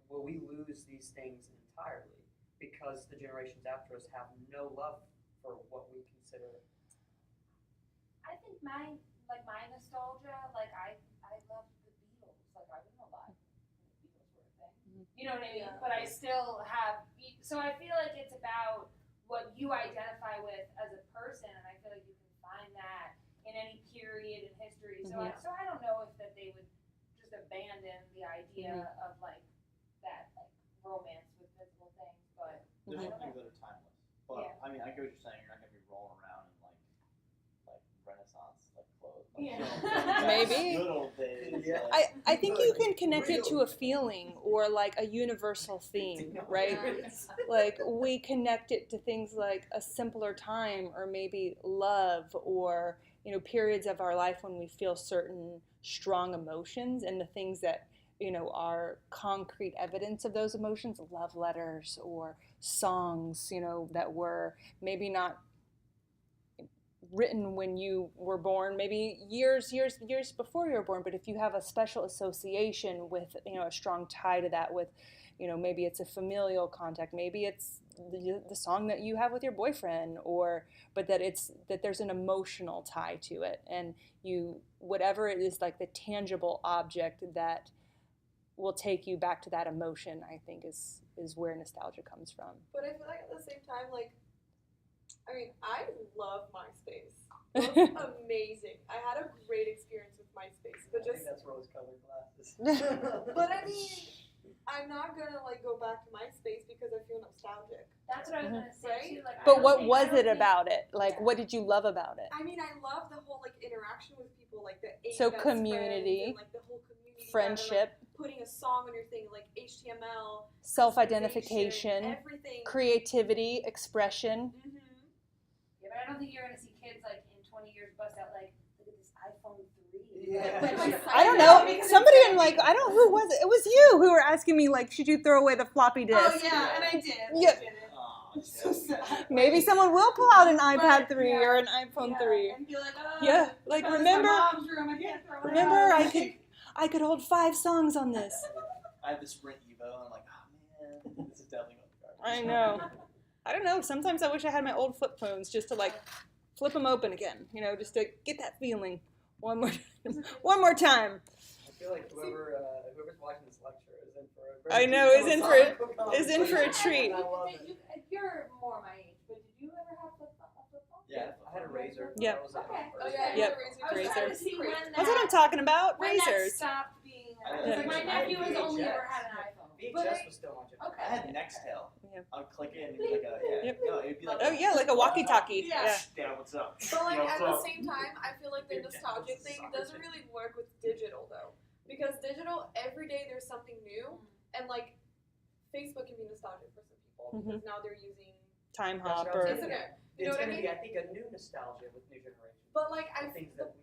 Will we lose these things entirely because the generations after us have no love for what we consider? I think my nostalgia, I love the Beatles. I wasn't alive when the Beatles were a thing. You know what I mean? Yeah. But I still have, so I feel like it's about what you identify with as a person, and I feel like you can find that in any period in history. So I don't know if that they would just abandon the idea of that romance with physical things, but There's I some don't things know. that are timeless. But Yeah. I mean, I get what you're saying. You're not gonna be rolling around in like Renaissance clothes. Yeah. Maybe. Good old days. Yeah. I think you can connect it to a feeling or like a universal theme, right? Like we connect it to things like a simpler time or maybe love or, periods of our life when we feel certain strong emotions and the things that, are concrete evidence of those emotions, love letters or songs, that were maybe not written when you were born, maybe years before you were born, but if you have a special association with, a strong tie to that with, maybe it's a familial contact, maybe it's the song that you have with your boyfriend, but that there's an emotional tie to it, and whatever it is, like the tangible object that will take you back to that emotion, I think is where nostalgia comes from. But I feel like at the same time, like, I mean, I love MySpace. It was amazing. I had a great experience with MySpace, but I think that's rose-colored glasses. but I mean, I'm not gonna like go back to MySpace because I feel nostalgic. That's what I was gonna say Right? too. Like, I But don't what think- was I don't it think- about it? Like, Yeah. what did you love about it? I mean, I love the whole like interaction with people, like the eight So best community, friends and, like the whole community, Friendship, putting a song on your thing, like HTML, self-identification, everything, creativity, expression. Mm-hmm. Yeah, but I don't think you're gonna see kids like in 20 years bust out like, look at this iPhone 3. Yeah. I don't know. Somebody in like, I don't, who was it? It was you who were asking me like, should you throw away the floppy disk? Oh yeah, and I did. Yeah. I did it. Aw, So sad. Maybe someone will pull out an iPad Right, 3 yeah. or an iPhone Yeah, 3. and be like, oh, Yeah, like, that was remember- my mom's room. I can't throw it Remember, out. I could hold 5 songs on this. I had the Sprint Evo, and I'm like, oh man, this is definitely going to be I garbage. know. I don't know. Sometimes I wish I had my old flip phones just to like flip them open again. You know, just to get that feeling one more time. I feel like whoever's watching this lecture is in for a I very know, is in for a philosophical treat. I love it. You're more my age, but did you ever have a flip phone? Yeah, I had a razor. Yeah. That was like Okay. my Oh first yeah, one. Yep. I had a razor. I was Razor. trying to see when that. That's what I'm talking about. when that Razors. stopped being. I Because had my VHS. nephew has only VHS. ever had an iPhone. VHS was still on your Okay. I had Nextel. Yeah. I'd click it and it'd be like a, Yep. no, it'd be like Oh yeah, like a walkie-talkie. Yeah. Yeah. Yeah, what's up? But like Yo, at what's the up? same time, I feel like the Big nostalgic Dad's thing soccer doesn't team. really work with digital though, because digital every day there's something new, and like Facebook can be nostalgic for some people because now they're using, Time That's what I was hopper. isn't it? You know It's what I gonna mean? be, I think, a new nostalgia with new generation. But like I Things the, that we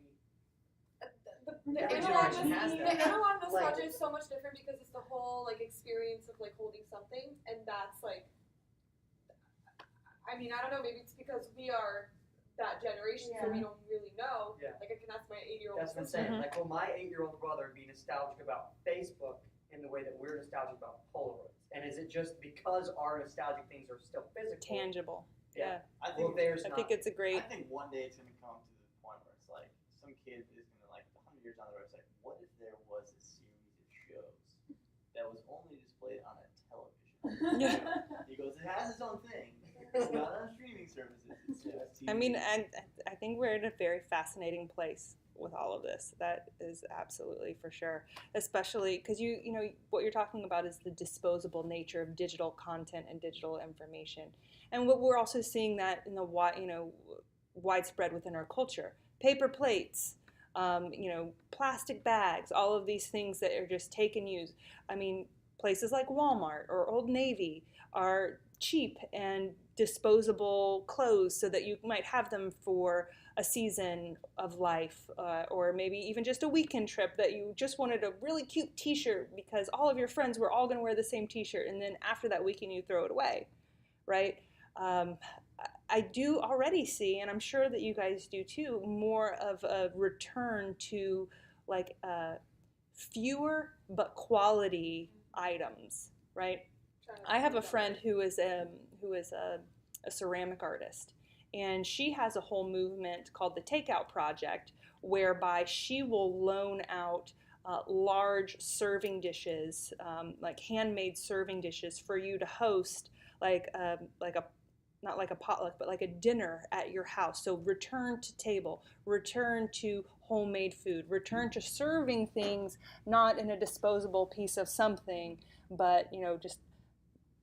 the Every analog generation has the that. analog nostalgia Like- is so much different because it's the whole like experience of like holding something, and that's like, I mean, I don't know, maybe it's because we are that generation, so we don't really know. Yeah. Like I can ask my 8-year-old That's what I'm sister. saying. Like, will my 8-year-old brother be nostalgic about Facebook in the way that we're nostalgic about Polaroids? And is it just because our nostalgic things are still physical? Tangible. Yeah. I Well, think there's I not. think it's a I great. think one day it's gonna come to the point where it's like some kid is gonna like 100 years down the road. It's like, what if there was a series of shows that was only displayed on a television? Yeah. He goes, it has its own thing. It's not on streaming services. It's just TV. I mean, I think we're in a very fascinating place with all of this. That is absolutely for sure. Especially because you know what you're talking about is the disposable nature of digital content and digital information, and what we're also seeing that in the widespread within our culture. Paper plates, plastic bags, all of these things that are just take and use. I mean, places like Walmart or Old Navy are cheap and disposable clothes so that you might have them for a season of life, or maybe even just a weekend trip that you just wanted a really cute t-shirt because all of your friends were all going to wear the same t-shirt, and then after that weekend you throw it away, right? I do already see, and I'm sure that you guys do too, more of a return to like fewer but quality items, right? I have a friend who is a ceramic artist, and she has a whole movement called the Takeout Project, whereby she will loan out large serving dishes, like handmade serving dishes, for you to host, not like a potluck, but like a dinner at your house. So return to table, return to homemade food, return to serving things not in a disposable piece of something, but just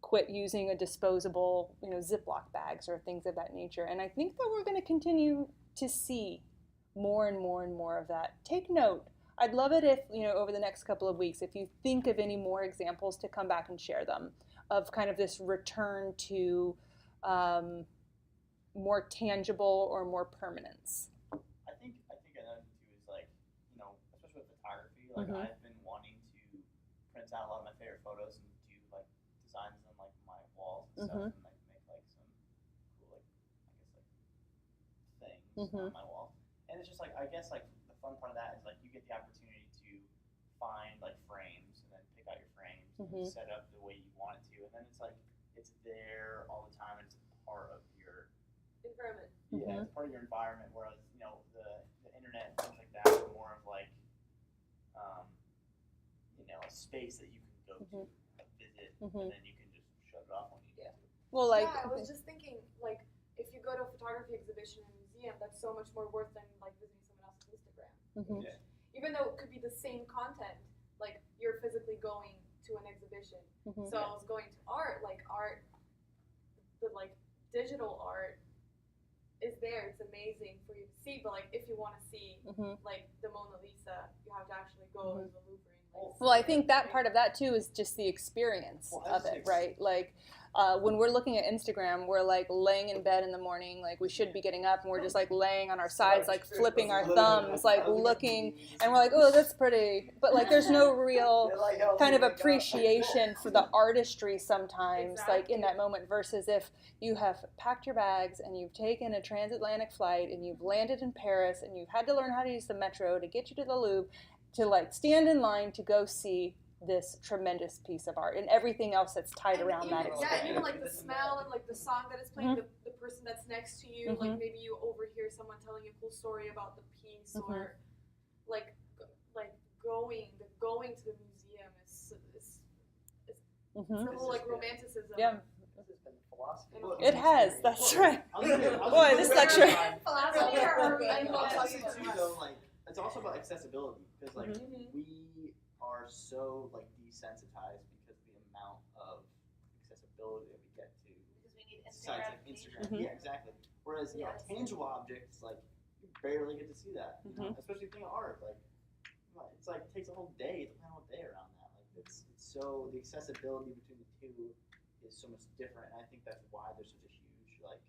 quit using a disposable, Ziploc bags or things of that nature. And I think that we're going to continue to see more and more and more of that. Take note. I'd love it if, over the next couple of weeks, if you think of any more examples, to come back and share them of kind of this return to more tangible or more permanence. I think another thing too is like, especially with photography, like Mhm. I've been wanting to print out a lot of my favorite photos and do like designs on like my walls and stuff, Mhm. and like make like some cool like things Mhm. on my wall. And it's just like, I guess like the fun part of that is like you get the opportunity to find like frames and then pick out your frames Mhm. and set up the way you want it to, and then it's like it's there all the time. And it's part of your Environment. it's part of your environment. Whereas the internet and things like that are more of like a space that you can go to visit, and then you can just shut it off when you need to. Well, like, yeah, I was just thinking, like, if you go to a photography exhibition in a museum, that's so much more worth than like visiting someone else's Instagram. Yeah. Even though it could be the same content, like you're physically going to an exhibition. So I was going to art, the like digital art is there. It's amazing for you to see, but like if you want to see like the Mona Lisa, you have to actually go to the Louvre. Well, I think that part of that too is just the experience of it, right? Like when we're looking at Instagram, we're like laying in bed in the morning, like we should be getting up, and we're just like laying on our sides, like flipping our thumbs, like looking, and we're like, oh, that's pretty, but like there's no real kind of appreciation for the artistry sometimes, like in that moment, versus if you have packed your bags and you've taken a transatlantic flight and you've landed in Paris and you've had to learn how to use the metro to get you to the Louvre, to like stand in line to go see this tremendous piece of art and everything else that's tied around that experience. Yeah, even like the smell and like the song that is playing, the person that's next to you, like maybe you overhear someone telling you a cool story about the piece, or like going to the museum is the whole like romanticism. Yeah. This has been philosophy. It has, that's right. Boy, this lecture. Philosophy or It's also about accessibility, because like we are so like desensitized because of the amount of accessibility that we get to Because we need sites like Instagram. Yeah, exactly. Whereas tangible objects, like you barely get to see that, especially thing of art. Like it's like it takes a whole day to plan a whole day around that. Like it's so the accessibility between the two is so much different, and I think that's why there's such a huge like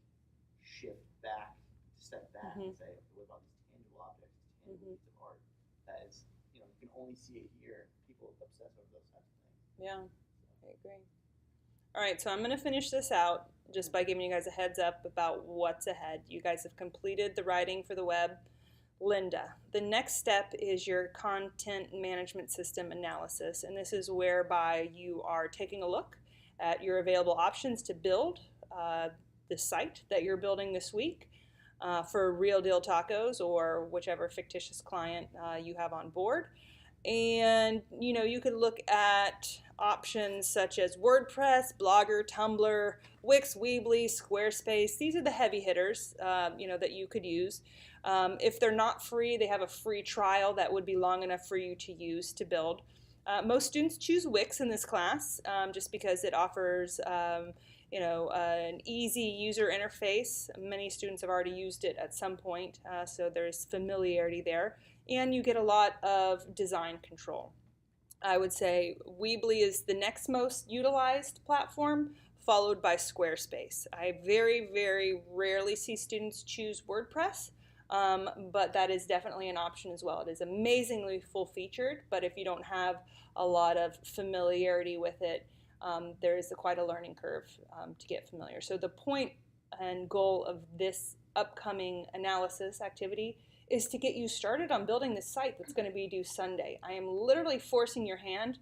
step back and say, okay, what about these tangible objects? Piece of art that is, you can only see it here. People obsess over those types of things. Yeah, I agree. All right, so I'm going to finish this out just by giving you guys a heads up about what's ahead. You guys have completed the writing for the web. Linda, the next step is your content management system analysis, and this is whereby you are taking a look at your available options to build the site that you're building this week. For Real Deal Tacos or whichever fictitious client you have on board. And you could look at options such as WordPress, Blogger, Tumblr, Wix, Weebly, Squarespace. These are the heavy hitters that you could use. If they're not free, they have a free trial that would be long enough for you to use to build. Most students choose Wix in this class just because it offers an easy user interface. Many students have already used it at some point, so there's familiarity there. And you get a lot of design control. I would say Weebly is the next most utilized platform, followed by Squarespace. I very, very rarely see students choose WordPress, but that is definitely an option as well. It is amazingly full-featured, but if you don't have a lot of familiarity with it, there is quite a learning curve to get familiar. So the point and goal of this upcoming analysis activity is to get you started on building this site that's going to be due Sunday. I am literally forcing your hand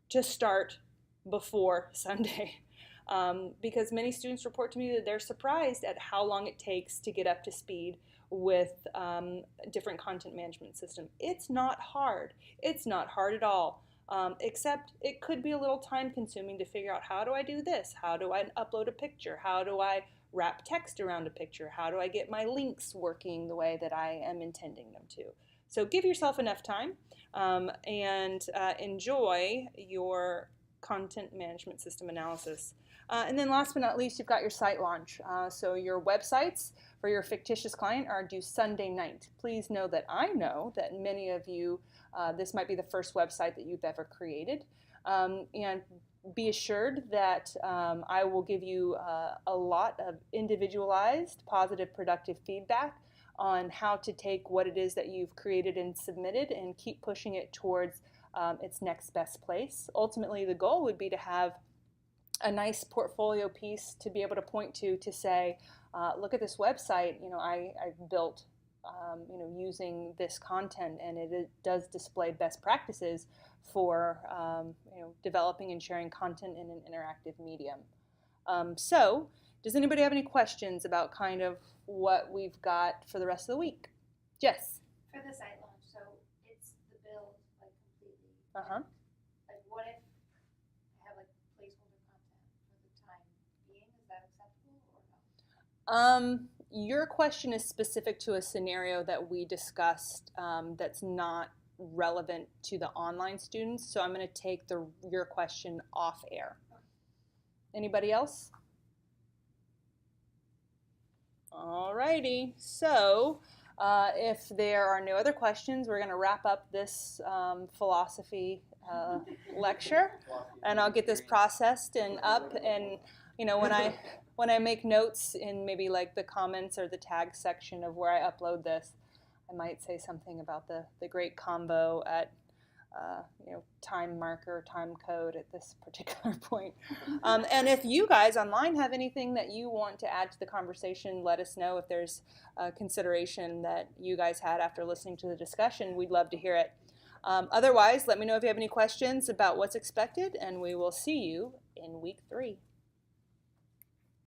to start before Sunday because many students report to me that they're surprised at how long it takes to get up to speed with different content management system. It's not hard. It's not hard at all. Except it could be a little time consuming to figure out, how do I do this? How do I upload a picture? How do I wrap text around a picture? How do I get my links working the way that I am intending them to? So give yourself enough time and enjoy your content management system analysis. And then last but not least, you've got your site launch. So your websites for your fictitious client are due Sunday night. Please know that I know that many of you, this might be the first website that you've ever created. And be assured that I will give you a lot of individualized, positive, productive feedback on how to take what it is that you've created and submitted and keep pushing it towards its next best place. Ultimately, the goal would be to have a nice portfolio piece to be able to point to say, look at this website, I've built using this content, and it does display best practices for developing and sharing content in an interactive medium. So, does anybody have any questions about kind of what we've got for the rest of the week? Jess? For the site launch, so it's the build like completely. Uh-huh. Like what if I have like placeholder content for the time being? Is that acceptable or no? Your question is specific to a scenario that we discussed that's not relevant to the online students, so I'm going to take your question off air. Anybody else? Alrighty, so if there are no other questions, we're going to wrap up this philosophy lecture, and I'll get this processed and up. And you know, when I make notes in maybe like the comments or the tag section of where I upload this, I might say something about the great combo at time marker, time code at this particular point. And if you guys online have anything that you want to add to the conversation, let us know. If there's a consideration that you guys had after listening to the discussion, we'd love to hear it. Otherwise, let me know if you have any questions about what's expected, and we will see you in week 3.